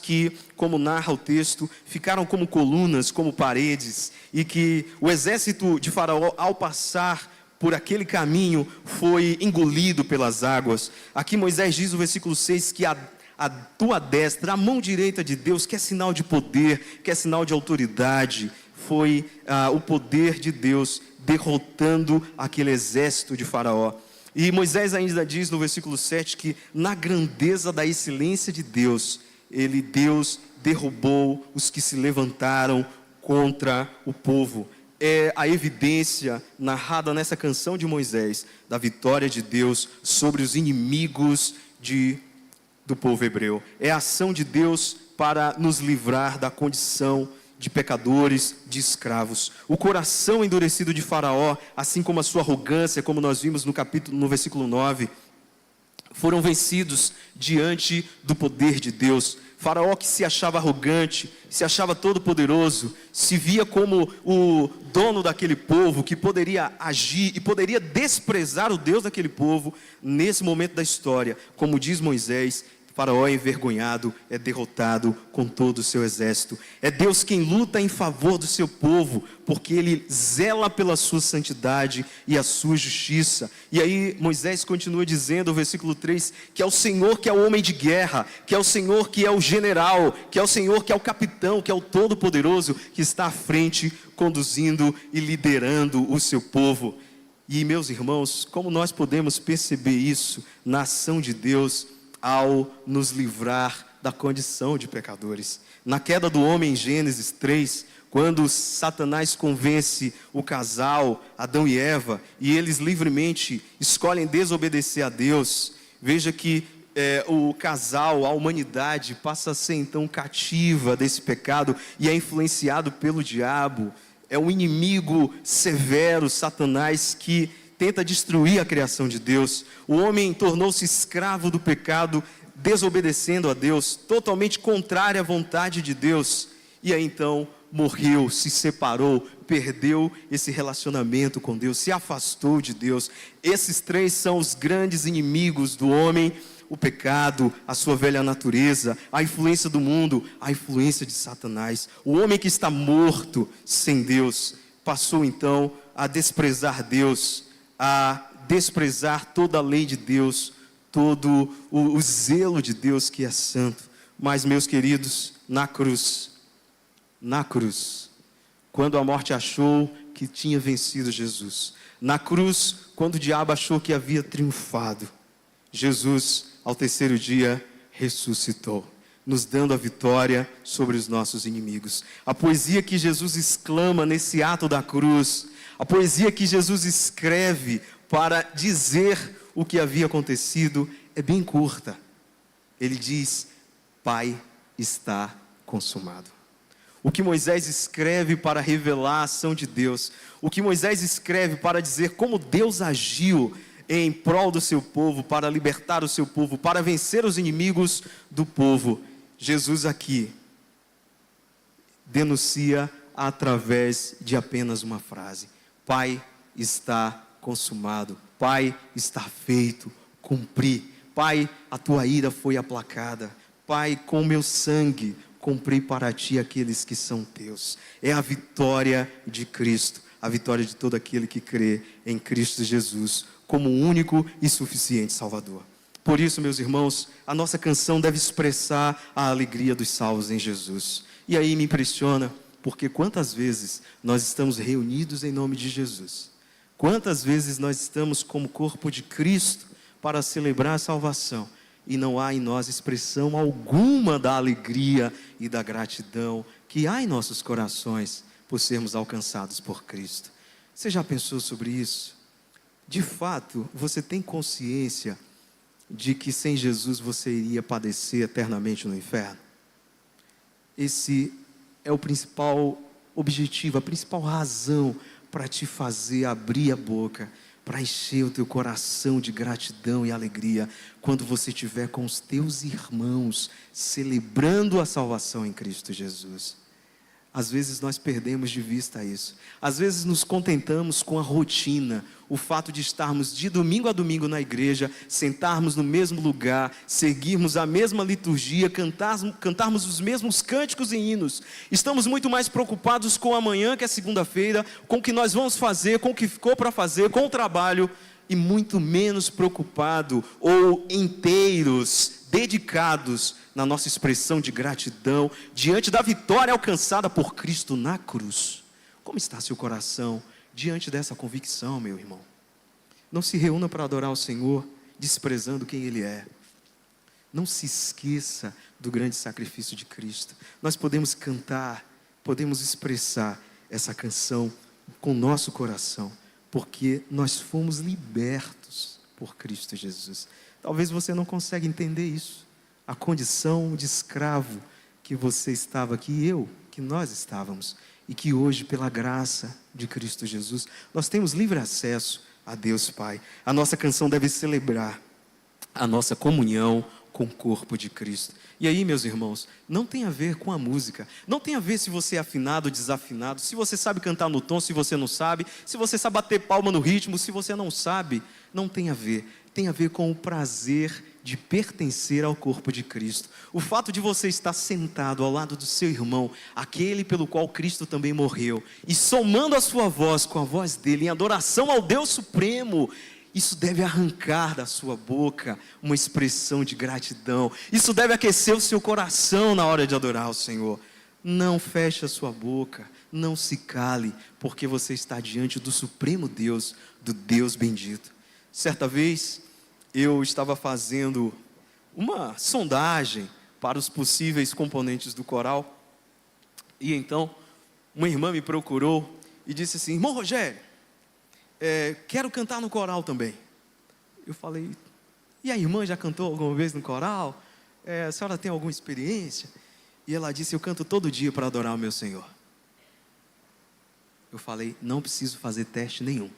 que, como narra o texto, ficaram como colunas, como paredes, e que o exército de Faraó, ao passar por aquele caminho, foi engolido pelas águas. Aqui Moisés diz no versículo 6 que a tua destra, a mão direita de Deus, que é sinal de poder, que é sinal de autoridade, foi o poder de Deus derrotando aquele exército de Faraó. E Moisés ainda diz no versículo 7 que na grandeza da excelência de Deus, Deus derrubou os que se levantaram contra o povo. É a evidência narrada nessa canção de Moisés da vitória de Deus sobre os inimigos do povo hebreu. É a ação de Deus para nos livrar da condição de pecadores, de escravos. O coração endurecido de Faraó, assim como a sua arrogância, como nós vimos no versículo 9, foram vencidos diante do poder de Deus. Faraó, que se achava arrogante, se achava todo poderoso, se via como o dono daquele povo, que poderia agir e poderia desprezar o Deus daquele povo. Nesse momento da história, como diz Moisés, Faraó é envergonhado, é derrotado com todo o seu exército. É Deus quem luta em favor do seu povo, porque Ele zela pela sua santidade e a sua justiça. E aí Moisés continua dizendo, no versículo 3, que é o Senhor que é o homem de guerra, que é o Senhor que é o general, que é o Senhor que é o capitão, que é o todo-poderoso, que está à frente, conduzindo e liderando o seu povo. E meus irmãos, como nós podemos perceber isso na ação de Deus ao nos livrar da condição de pecadores. Na queda do homem, em Gênesis 3, quando Satanás convence o casal, Adão e Eva, e eles livremente escolhem desobedecer a Deus, veja que o casal, a humanidade, passa a ser então cativa desse pecado e é influenciado pelo diabo. É um inimigo severo, Satanás, que tenta destruir a criação de Deus. O homem tornou-se escravo do pecado, desobedecendo a Deus, totalmente contrário à vontade de Deus. E aí então morreu, se separou, perdeu esse relacionamento com Deus, se afastou de Deus. Esses três são os grandes inimigos do homem: o pecado, a sua velha natureza, a influência do mundo, a influência de Satanás. O homem que está morto sem Deus passou então a desprezar Deus, a desprezar toda a lei de Deus, todo o zelo de Deus que é santo. Mas, meus queridos, na cruz, quando a morte achou que tinha vencido Jesus, na cruz, quando o diabo achou que havia triunfado, Jesus, ao terceiro dia, ressuscitou, nos dando a vitória sobre os nossos inimigos. A poesia que Jesus exclama nesse ato da cruz, a poesia que Jesus escreve para dizer o que havia acontecido, é bem curta. Ele diz: Pai, está consumado. O que Moisés escreve para revelar a ação de Deus, o que Moisés escreve para dizer como Deus agiu em prol do seu povo, para libertar o seu povo, para vencer os inimigos do povo, Jesus aqui denuncia através de apenas uma frase: Pai, está consumado. Pai, está feito, cumpri. Pai, a tua ira foi aplacada. Pai, com meu sangue cumpri para ti aqueles que são teus. É a vitória de Cristo, a vitória de todo aquele que crê em Cristo Jesus como o único e suficiente Salvador. Por isso, meus irmãos, a nossa canção deve expressar a alegria dos salvos em Jesus. E aí me impressiona, porque quantas vezes nós estamos reunidos em nome de Jesus? Quantas vezes nós estamos como corpo de Cristo para celebrar a salvação e não há em nós expressão alguma da alegria e da gratidão que há em nossos corações por sermos alcançados por Cristo? Você já pensou sobre isso? De fato, você tem consciência de que sem Jesus você iria padecer eternamente no inferno? Esse é o principal objetivo, a principal razão para te fazer abrir a boca, para encher o teu coração de gratidão e alegria, quando você estiver com os teus irmãos, celebrando a salvação em Cristo Jesus. Às vezes nós perdemos de vista isso. Às vezes nos contentamos com a rotina, o fato de estarmos de domingo a domingo na igreja, sentarmos no mesmo lugar, seguirmos a mesma liturgia, cantarmos os mesmos cânticos e hinos. Estamos muito mais preocupados com amanhã, que é segunda-feira, com o que nós vamos fazer, com o que ficou para fazer, com o trabalho, e muito menos preocupado ou inteiros, dedicados na nossa expressão de gratidão diante da vitória alcançada por Cristo na cruz. Como está seu coração diante dessa convicção, meu irmão? Não se reúna para adorar o Senhor desprezando quem Ele é. Não se esqueça do grande sacrifício de Cristo. Nós podemos cantar, podemos expressar essa canção com o nosso coração, porque nós fomos libertos por Cristo Jesus. Talvez você não consiga entender isso. A condição de escravo que você estava aqui, que nós estávamos, e que hoje, pela graça de Cristo Jesus, nós temos livre acesso a Deus Pai. A nossa canção deve celebrar a nossa comunhão com o corpo de Cristo. E aí, meus irmãos, não tem a ver com a música, não tem a ver se você é afinado ou desafinado, se você sabe cantar no tom, se você não sabe, se você sabe bater palma no ritmo, se você não sabe, não tem a ver. Tem a ver com o prazer de pertencer ao corpo de Cristo. O fato de você estar sentado ao lado do seu irmão, aquele pelo qual Cristo também morreu, e somando a sua voz com a voz dele em adoração ao Deus Supremo, isso deve arrancar da sua boca uma expressão de gratidão. Isso deve aquecer o seu coração na hora de adorar o Senhor. Não feche a sua boca, não se cale, porque você está diante do Supremo Deus, do Deus bendito. Certa vez, eu estava fazendo uma sondagem para os possíveis componentes do coral. E então, uma irmã me procurou e disse assim: irmão Rogério, quero cantar no coral também. Eu falei: e a irmã já cantou alguma vez no coral? A senhora tem alguma experiência? E ela disse: eu canto todo dia para adorar o meu Senhor. Eu falei: não preciso fazer teste nenhum,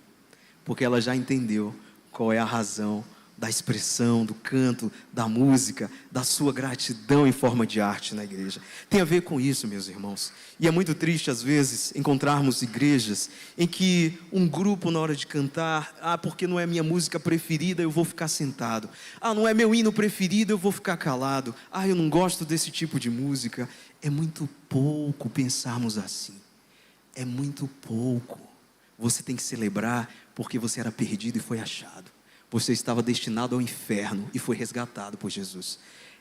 porque ela já entendeu qual é a razão da expressão, do canto, da música, da sua gratidão em forma de arte na igreja. Tem a ver com isso, meus irmãos. E é muito triste, às vezes, encontrarmos igrejas em que um grupo, na hora de cantar, porque não é minha música preferida, eu vou ficar sentado. Não é meu hino preferido, eu vou ficar calado. Eu não gosto desse tipo de música. É muito pouco pensarmos assim. É muito pouco. Você tem que celebrar porque você era perdido e foi achado. Você estava destinado ao inferno e foi resgatado por Jesus.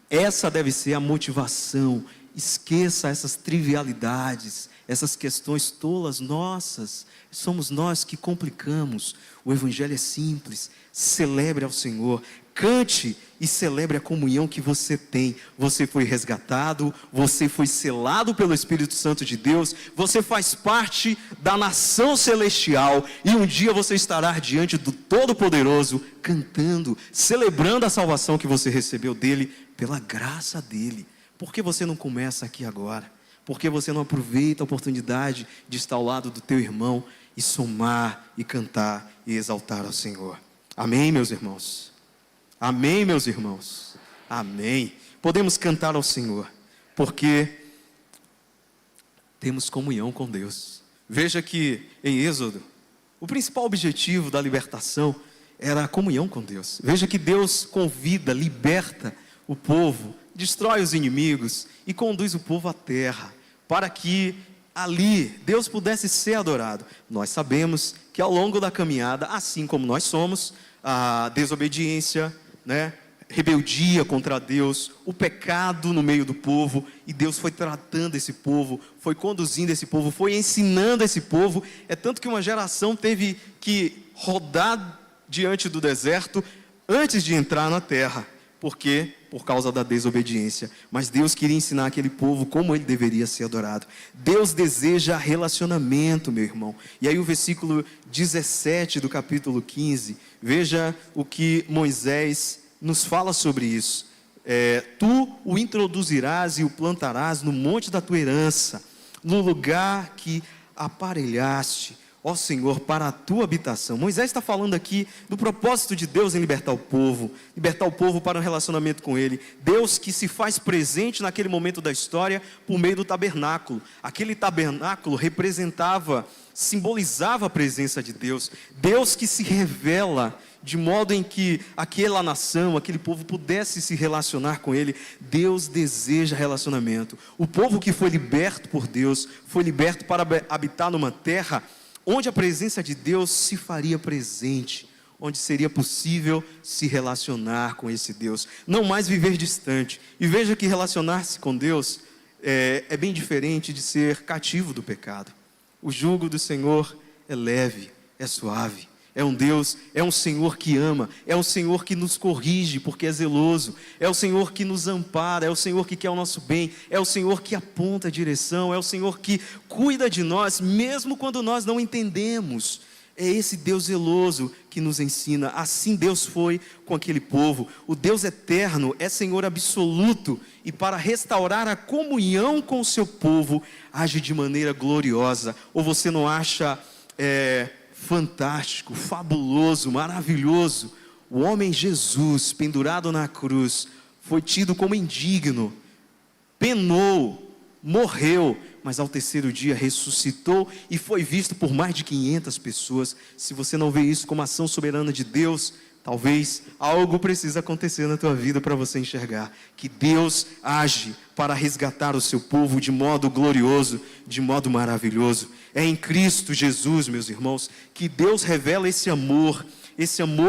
Essa deve ser a motivação. Esqueça essas trivialidades, essas questões tolas nossas. Somos nós que complicamos. O evangelho é simples. Celebre ao Senhor. Cante e celebre a comunhão que você tem. Você foi resgatado, você foi selado pelo Espírito Santo de Deus, você faz parte da nação celestial, e um dia você estará diante do Todo-Poderoso, cantando, celebrando a salvação que você recebeu dele, pela graça dele. Por que você não começa aqui agora? Por que você não aproveita a oportunidade de estar ao lado do teu irmão e somar, e cantar, e exaltar ao Senhor? Amém, meus irmãos? Amém, meus irmãos? Amém. Podemos cantar ao Senhor, porque temos comunhão com Deus. Veja que em Êxodo, o principal objetivo da libertação era a comunhão com Deus. Veja que Deus convida, liberta o povo, destrói os inimigos e conduz o povo à terra, para que ali Deus pudesse ser adorado. Nós sabemos que ao longo da caminhada, assim como nós somos, a desobediência, rebeldia contra Deus, o pecado no meio do povo, e Deus foi tratando esse povo, foi conduzindo esse povo, foi ensinando esse povo. É tanto que uma geração teve que rodar diante do deserto antes de entrar na terra. Por quê? Por causa da desobediência. Mas Deus queria ensinar aquele povo como ele deveria ser adorado. Deus deseja relacionamento, meu irmão. E aí o versículo 17 do capítulo 15, veja o que Moisés nos fala sobre isso. Tu o introduzirás e o plantarás no monte da tua herança, no lugar que aparelhaste, ó Senhor, para a tua habitação. Moisés está falando aqui do propósito de Deus em libertar o povo para um relacionamento com Ele. Deus que se faz presente naquele momento da história por meio do tabernáculo. Aquele tabernáculo simbolizava a presença de Deus. Deus que se revela de modo em que aquela nação, aquele povo pudesse se relacionar com Ele. Deus deseja relacionamento. O povo que foi liberto por Deus, foi liberto para habitar numa terra onde a presença de Deus se faria presente, onde seria possível se relacionar com esse Deus, não mais viver distante. E veja que relacionar-se com Deus é bem diferente de ser cativo do pecado. O jugo do Senhor é leve, é suave. É um Deus, é um Senhor que ama, é um Senhor que nos corrige porque é zeloso, é o Senhor que nos ampara, é o Senhor que quer o nosso bem, é o Senhor que aponta a direção, é o Senhor que cuida de nós, mesmo quando nós não entendemos. É esse Deus zeloso que nos ensina. Assim Deus foi com aquele povo. O Deus eterno é Senhor absoluto, e para restaurar a comunhão com o seu povo, age de maneira gloriosa. Ou você não acha fantástico, fabuloso, maravilhoso? O homem Jesus, pendurado na cruz, foi tido como indigno, penou, morreu, mas ao terceiro dia ressuscitou e foi visto por mais de 500 pessoas. Se você não vê isso como ação soberana de Deus, talvez algo precisa acontecer na tua vida para você enxergar que Deus age para resgatar o seu povo de modo glorioso, de modo maravilhoso. É em Cristo Jesus, meus irmãos, que Deus revela esse amor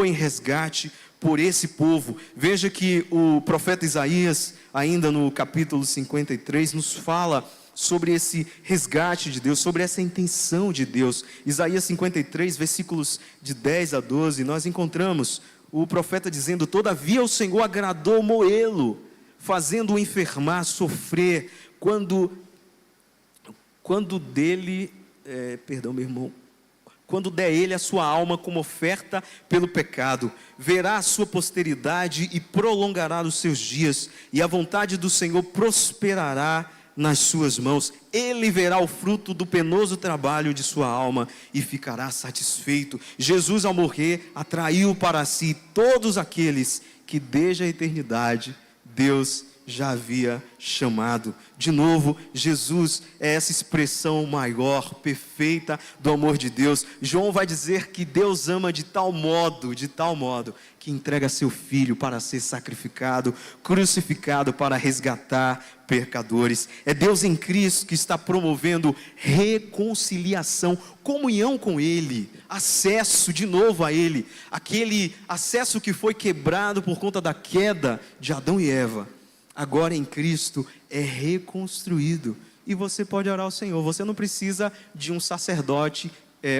em resgate por esse povo. Veja que o profeta Isaías, ainda no capítulo 53, nos fala sobre esse resgate de Deus, sobre essa intenção de Deus. Isaías 53, versículos de 10 a 12, nós encontramos o profeta dizendo: todavia o Senhor agradou moê-lo, fazendo-o enfermar, sofrer, quando der ele a sua alma como oferta pelo pecado, verá a sua posteridade e prolongará os seus dias, e a vontade do Senhor prosperará nas suas mãos. Ele verá o fruto do penoso trabalho de sua alma e ficará satisfeito. Jesus, ao morrer, atraiu para si todos aqueles que desde a eternidade Deus já havia chamado. De novo, Jesus é essa expressão maior, perfeita do amor de Deus. João vai dizer que Deus ama de tal modo, que entrega seu Filho para ser sacrificado, crucificado para resgatar pecadores. É Deus em Cristo que está promovendo reconciliação, comunhão com Ele, acesso de novo a Ele, aquele acesso que foi quebrado por conta da queda de Adão e Eva. Agora em Cristo é reconstruído. E você pode orar ao Senhor. Você não precisa de um sacerdote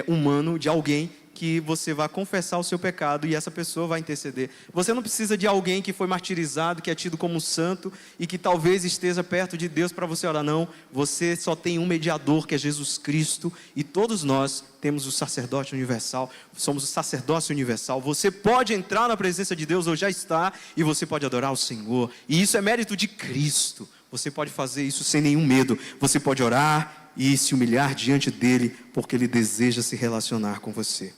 humano, de alguém que você vai confessar o seu pecado e essa pessoa vai interceder. Você não precisa de alguém que foi martirizado, que é tido como santo e que talvez esteja perto de Deus para você orar. Não, você só tem um mediador, que é Jesus Cristo, e todos nós temos o sacerdote universal, somos o sacerdócio universal. Você pode entrar na presença de Deus, ou já está, e você pode adorar o Senhor, e isso é mérito de Cristo. Você pode fazer isso sem nenhum medo. Você pode orar e se humilhar diante dele, porque ele deseja se relacionar com você.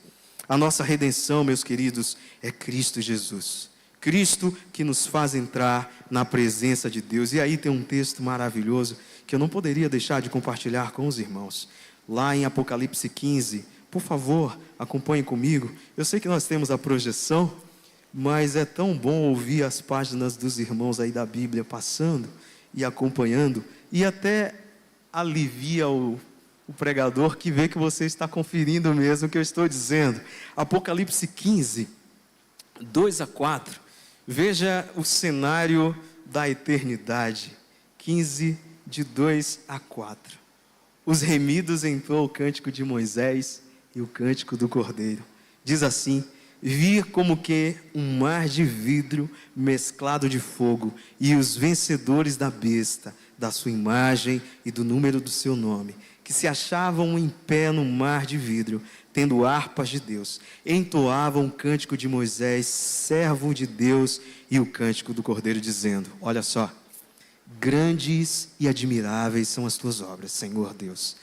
A nossa redenção, meus queridos, é Cristo Jesus. Cristo que nos faz entrar na presença de Deus. E aí tem um texto maravilhoso que eu não poderia deixar de compartilhar com os irmãos. Lá em Apocalipse 15, por favor, acompanhem comigo. Eu sei que nós temos a projeção, mas é tão bom ouvir as páginas dos irmãos aí da Bíblia passando e acompanhando, e até alivia o pregador que vê que você está conferindo mesmo o que eu estou dizendo. Apocalipse 15, 2-4, veja o cenário da eternidade. 15, de 2-4. Os remidos entoam o cântico de Moisés e o cântico do Cordeiro. Diz assim: vi como que um mar de vidro mesclado de fogo, e os vencedores da besta, da sua imagem e do número do seu nome, que se achavam em pé no mar de vidro, tendo harpas de Deus, entoavam o cântico de Moisés, servo de Deus, e o cântico do Cordeiro, dizendo: olha só, grandes e admiráveis são as tuas obras, Senhor Deus,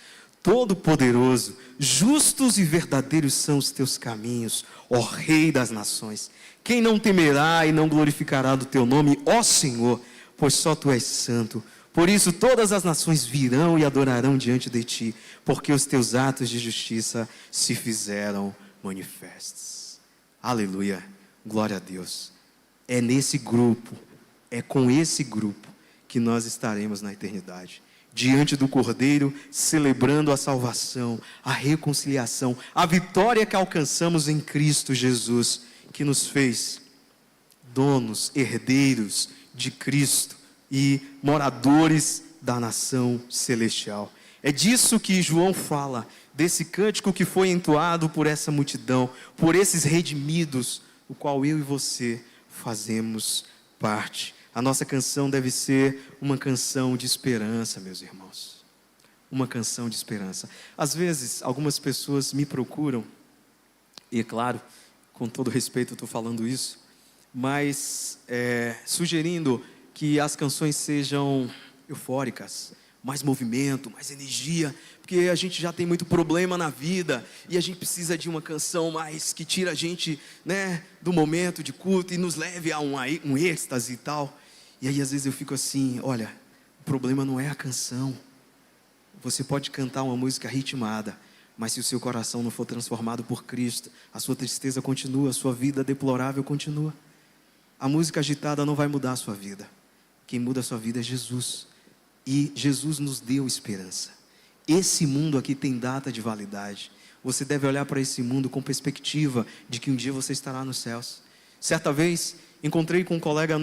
Todo-Poderoso, justos e verdadeiros são os teus caminhos, ó Rei das nações. Quem não temerá e não glorificará do teu nome, ó Senhor, pois só tu és santo. Por isso todas as nações virão e adorarão diante de ti, porque os teus atos de justiça se fizeram manifestos. Aleluia, glória a Deus. É nesse grupo, é com esse grupo que nós estaremos na eternidade, diante do Cordeiro, celebrando a salvação, a reconciliação, a vitória que alcançamos em Cristo Jesus, que nos fez donos, herdeiros de Cristo e moradores da nação celestial. É disso que João fala, desse cântico que foi entoado por essa multidão, por esses redimidos, o qual eu e você fazemos parte. A nossa canção deve ser uma canção de esperança, meus irmãos. Uma canção de esperança. Às vezes, algumas pessoas me procuram, e é claro, com todo respeito eu estou falando isso, mas sugerindo que as canções sejam eufóricas, mais movimento, mais energia, porque a gente já tem muito problema na vida, e a gente precisa de uma canção mais que tira a gente, do momento de culto e nos leve a um êxtase e tal. E aí às vezes eu fico assim: olha, o problema não é a canção. Você pode cantar uma música ritmada, mas se o seu coração não for transformado por Cristo, a sua tristeza continua, a sua vida deplorável continua. A música agitada não vai mudar a sua vida. Quem muda a sua vida é Jesus. E Jesus nos deu esperança. Esse mundo aqui tem data de validade. Você deve olhar para esse mundo com perspectiva de que um dia você estará nos céus. Certa vez, encontrei com um colega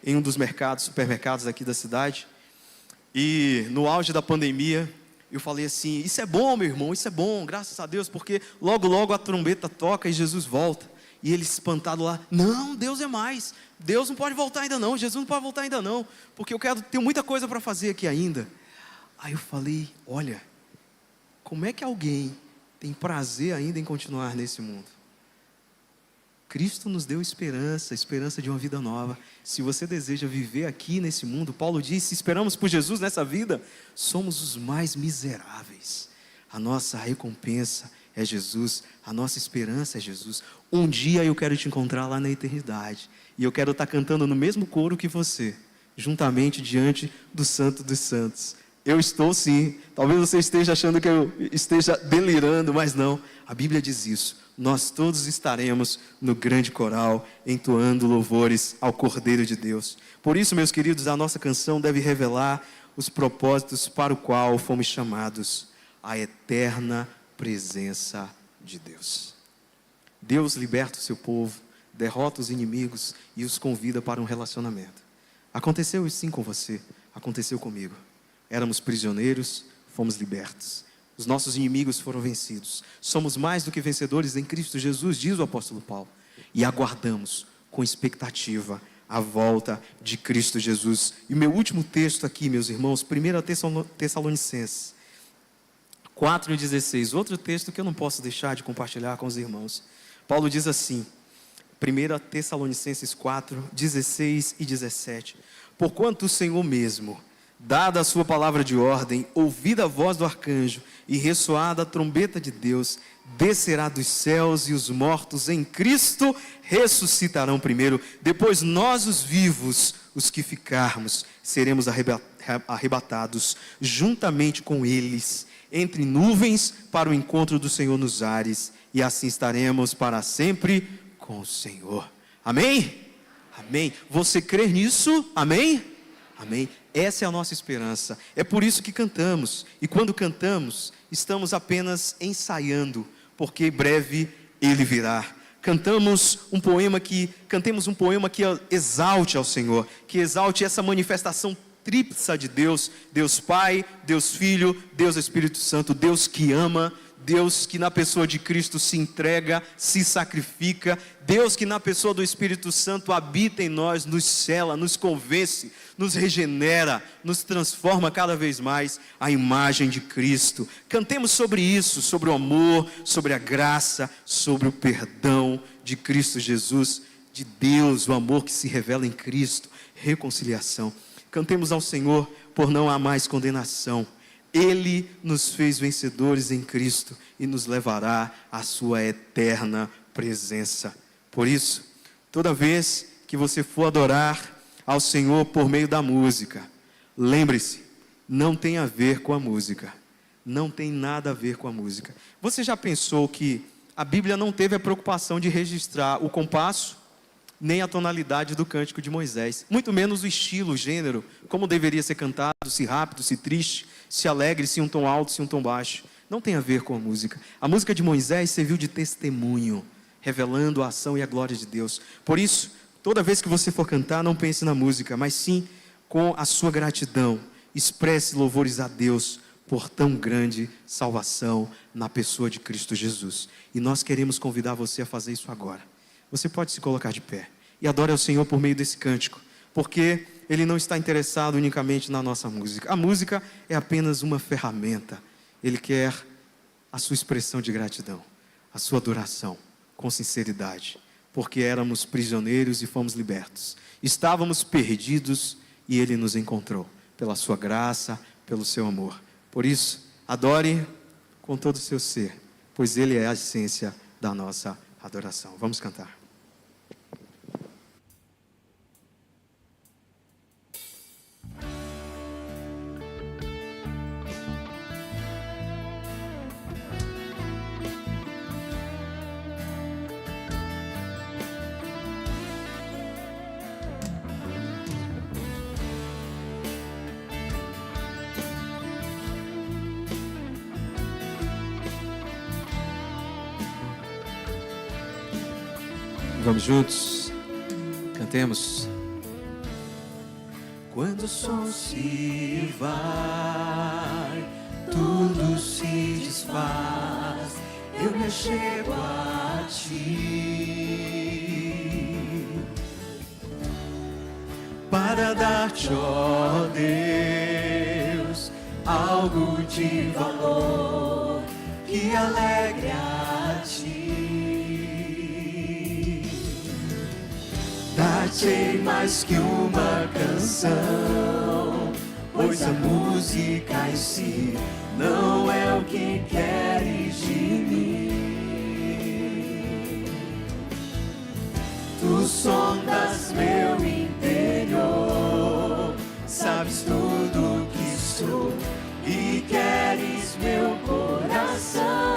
em um dos supermercados aqui da cidade. E no auge da pandemia, eu falei assim: isso é bom, meu irmão, isso é bom, graças a Deus, porque logo logo a trombeta toca e Jesus volta. E ele espantado lá, não, Deus é mais. Deus não pode voltar ainda não, Jesus não pode voltar ainda não, porque eu quero ter muita coisa para fazer aqui ainda. Aí eu falei, olha, como é que alguém tem prazer ainda em continuar nesse mundo? Cristo nos deu esperança, esperança de uma vida nova. Se você deseja viver aqui nesse mundo, Paulo diz, se esperamos por Jesus nessa vida, somos os mais miseráveis. A nossa recompensa é Jesus, a nossa esperança é Jesus. Um dia eu quero te encontrar lá na eternidade, e eu quero estar cantando no mesmo coro que você, juntamente diante do Santo dos Santos. Eu estou sim, talvez você esteja achando que eu esteja delirando, mas não, a Bíblia diz isso. Nós todos estaremos no grande coral, entoando louvores ao Cordeiro de Deus. Por isso, meus queridos, a nossa canção deve revelar os propósitos para o qual fomos chamados, a eterna presença de Deus. Deus liberta o seu povo, derrota os inimigos e os convida para um relacionamento. Aconteceu isso sim com você, aconteceu comigo. Éramos prisioneiros, fomos libertos. Os nossos inimigos foram vencidos. Somos mais do que vencedores em Cristo Jesus, diz o apóstolo Paulo. E aguardamos com expectativa a volta de Cristo Jesus. E o meu último texto aqui, meus irmãos, 1 Tessalonicenses 4,16. Outro texto que eu não posso deixar de compartilhar com os irmãos. Paulo diz assim, 1 Tessalonicenses 4, 16 e 17. Porquanto o Senhor mesmo, dada a sua palavra de ordem, ouvida a voz do arcanjo e ressoada a trombeta de Deus, descerá dos céus e os mortos em Cristo ressuscitarão primeiro. Depois nós, os vivos, os que ficarmos, seremos arrebatados juntamente com eles, entre nuvens para o encontro do Senhor nos ares, e assim estaremos para sempre com o Senhor. Amém? Amém. Você crê nisso? Amém? Amém. Essa é a nossa esperança. É por isso que cantamos. E quando cantamos, estamos apenas ensaiando, porque em breve Ele virá. Cantemos um poema que exalte ao Senhor, que exalte essa manifestação tríplice de Deus, Deus Pai, Deus Filho, Deus Espírito Santo, Deus que ama, Deus que na pessoa de Cristo se entrega, se sacrifica, Deus que na pessoa do Espírito Santo habita em nós, nos cela, nos convence, nos regenera, nos transforma cada vez mais à imagem de Cristo. Cantemos sobre isso, sobre o amor, sobre a graça, sobre o perdão de Cristo Jesus, de Deus, o amor que se revela em Cristo, reconciliação. Cantemos ao Senhor por não há mais condenação. Ele nos fez vencedores em Cristo e nos levará à sua eterna presença. Por isso, toda vez que você for adorar ao Senhor por meio da música, lembre-se, não tem a ver com a música. Não tem nada a ver com a música. Você já pensou que a Bíblia não teve a preocupação de registrar o compasso, nem a tonalidade do cântico de Moisés, muito menos o estilo, o gênero, como deveria ser cantado, se rápido, se triste, se alegre, se um tom alto, se um tom baixo. Não tem a ver com a música. A música de Moisés serviu de testemunho, revelando a ação e a glória de Deus. Por isso, toda vez que você for cantar, não pense na música, mas sim com a sua gratidão. Expresse louvores a Deus por tão grande salvação na pessoa de Cristo Jesus. E nós queremos convidar você a fazer isso agora. Você pode se colocar de pé e adore ao Senhor por meio desse cântico, porque Ele não está interessado unicamente na nossa música. A música é apenas uma ferramenta. Ele quer a sua expressão de gratidão, a sua adoração, com sinceridade, porque éramos prisioneiros e fomos libertos. Estávamos perdidos e Ele nos encontrou, pela sua graça, pelo seu amor. Por isso, adore com todo o seu ser, pois Ele é a essência da nossa adoração. Vamos cantar. Vamos juntos, cantemos. Quando o som se vai, tudo se desfaz, eu me chego a ti. para dar-te, ó Deus, algo de valor que alegre a ti. Dar-te mais que uma canção, pois a música em si não é o que queres de mim. Tu sondas meu interior, sabes tudo que sou e queres meu coração.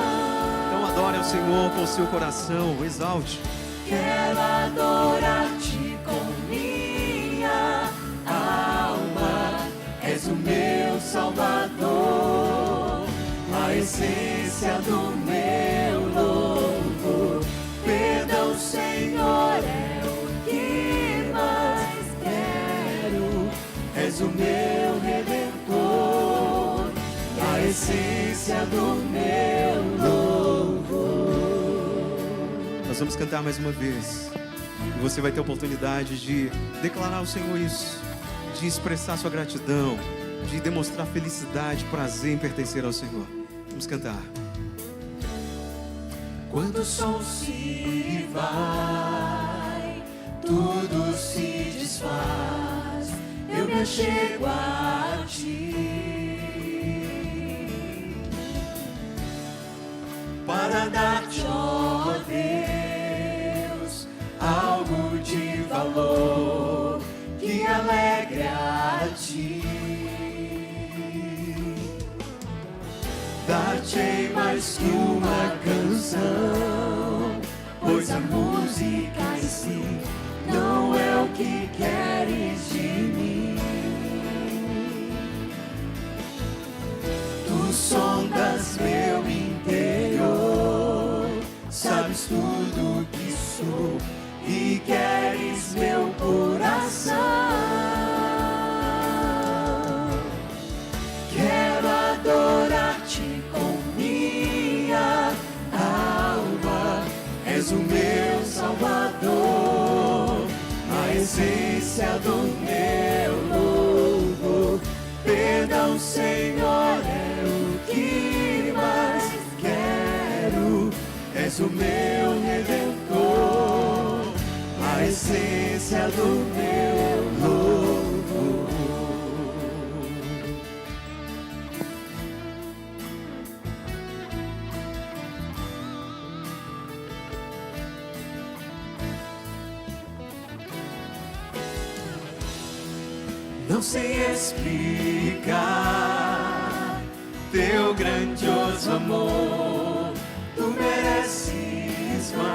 Então adore ao Senhor com o seu coração, o exalte. Quero adorar-te com minha alma, és o meu Salvador, a essência do meu louvor. Perdão, Senhor, é o que mais quero, és o meu Redentor, a essência do meu louvor. Nós vamos cantar mais uma vez, e você vai ter a oportunidade de declarar ao Senhor isso, de expressar sua gratidão, de demonstrar felicidade, prazer em pertencer ao Senhor. Vamos cantar. Quando o sol se vai, tudo se desfaz, eu me achego a ti, para dar-te, ó Deus, algo de valor que alegre a ti. Dar-te mais que uma canção, pois a música em si não é o que queres de mim. Tu sondas meu interior, sabes tudo que sou e queres meu coração. Quero adorar-te com minha alma, és o meu Salvador, a essência do meu louvor. Perdão, Senhor, é o que mais quero, és o meu Redentor, a essência do meu louvor. Não sei explicar teu grandioso amor, tu mereces mais.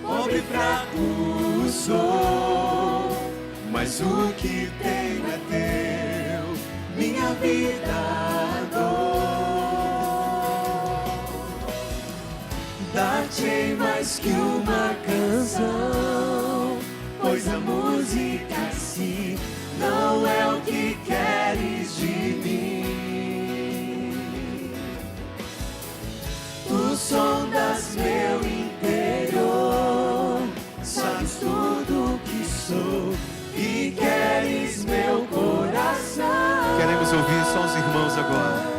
Pobre e fraco sou, mas o que tenho é teu, minha vida dou. Dar-te mais que uma canção, pois a música em si não é o que queres de mim. Tu sondas meu interior, sabes tudo que sou e queres meu coração. Queremos ouvir só os irmãos agora.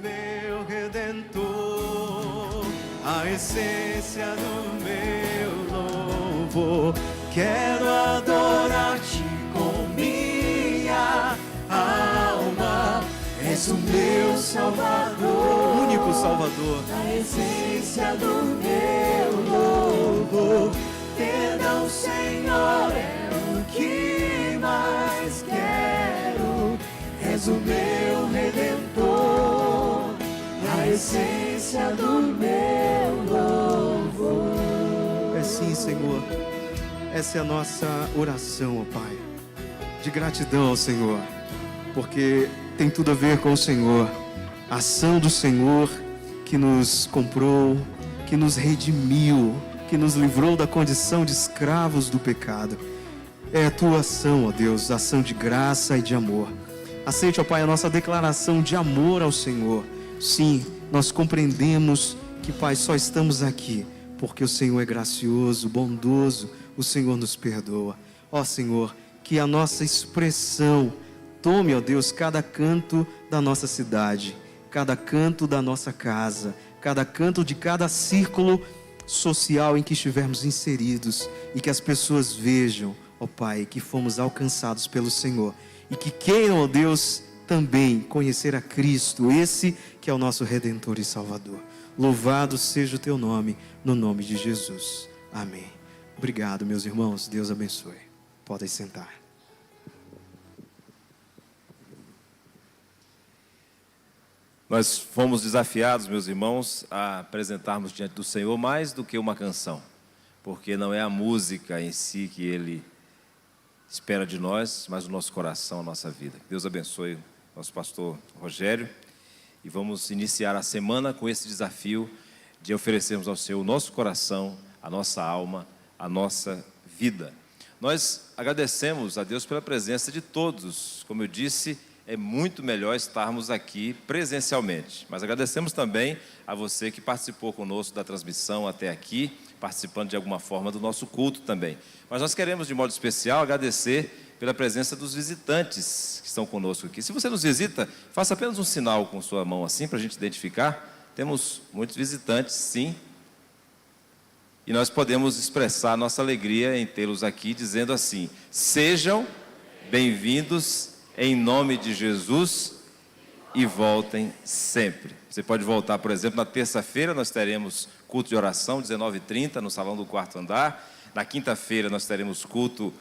Meu Redentor, a essência do meu louvor. Quero adorar-te com minha alma, és o meu Salvador, único Salvador, a essência do meu louvor. Perdão, Senhor, é o que mais quero, és o meu Redentor, a essência do meu louvor. É sim, Senhor. Essa é a nossa oração, ó Pai, de gratidão ao Senhor, porque tem tudo a ver com o Senhor. A ação do Senhor que nos comprou, que nos redimiu, que nos livrou da condição de escravos do pecado. É a tua ação, ó Deus, ação de graça e de amor. Aceite, ó Pai, a nossa declaração de amor ao Senhor. Sim, nós compreendemos que, Pai, só estamos aqui porque o Senhor é gracioso, bondoso, o Senhor nos perdoa. Ó Senhor, que a nossa expressão tome, ó Deus, cada canto da nossa cidade, cada canto da nossa casa, cada canto de cada círculo social em que estivermos inseridos, e que as pessoas vejam, ó Pai, que fomos alcançados pelo Senhor, e que queiram, ó Deus, também conhecer a Cristo, esse que é o nosso Redentor e Salvador. Louvado seja o teu nome, no nome de Jesus. Amém. Obrigado, meus irmãos. Deus abençoe. Podem sentar. Nós fomos desafiados, meus irmãos, a apresentarmos diante do Senhor mais do que uma canção, porque não é a música em si que Ele espera de nós, mas o nosso coração, a nossa vida. Deus abençoe o nosso pastor Rogério, e vamos iniciar a semana com esse desafio de oferecermos ao Senhor o nosso coração, a nossa alma, a nossa vida. Nós agradecemos a Deus pela presença de todos. Como eu disse, é muito melhor estarmos aqui presencialmente, mas agradecemos também a você que participou conosco da transmissão até aqui, participando de alguma forma do nosso culto também. Mas nós queremos, de modo especial, agradecer pela presença dos visitantes que estão conosco aqui. Se você nos visita, faça apenas um sinal com sua mão assim, para a gente identificar. Temos muitos visitantes, sim, e nós podemos expressar nossa alegria em tê-los aqui, dizendo assim: sejam bem-vindos em nome de Jesus e voltem sempre. Você pode voltar, por exemplo, na terça-feira nós teremos culto de oração, 19h30, no salão do quarto andar. Na quinta-feira nós teremos culto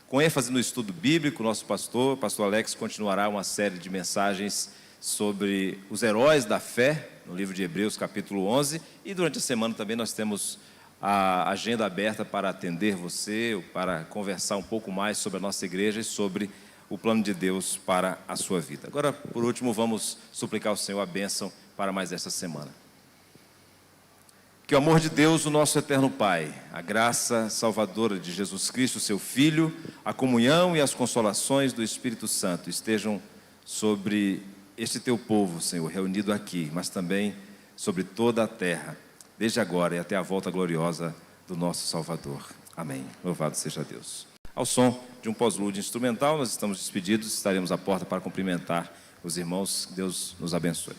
com ênfase no estudo bíblico. Nosso pastor Alex, continuará uma série de mensagens sobre os heróis da fé, no livro de Hebreus, capítulo 11. E durante a semana também nós temos a agenda aberta para atender você, para conversar um pouco mais sobre a nossa igreja e sobre o plano de Deus para a sua vida. Agora, por último, vamos suplicar ao Senhor a bênção para mais esta semana. Que o amor de Deus, o nosso eterno Pai, a graça salvadora de Jesus Cristo, seu Filho, a comunhão e as consolações do Espírito Santo estejam sobre este teu povo, Senhor, reunido aqui, mas também sobre toda a terra, desde agora e até a volta gloriosa do nosso Salvador. Amém. Louvado seja Deus. Ao som de um pós-lúdio instrumental, nós estamos despedidos, estaremos à porta para cumprimentar os irmãos. Deus nos abençoe.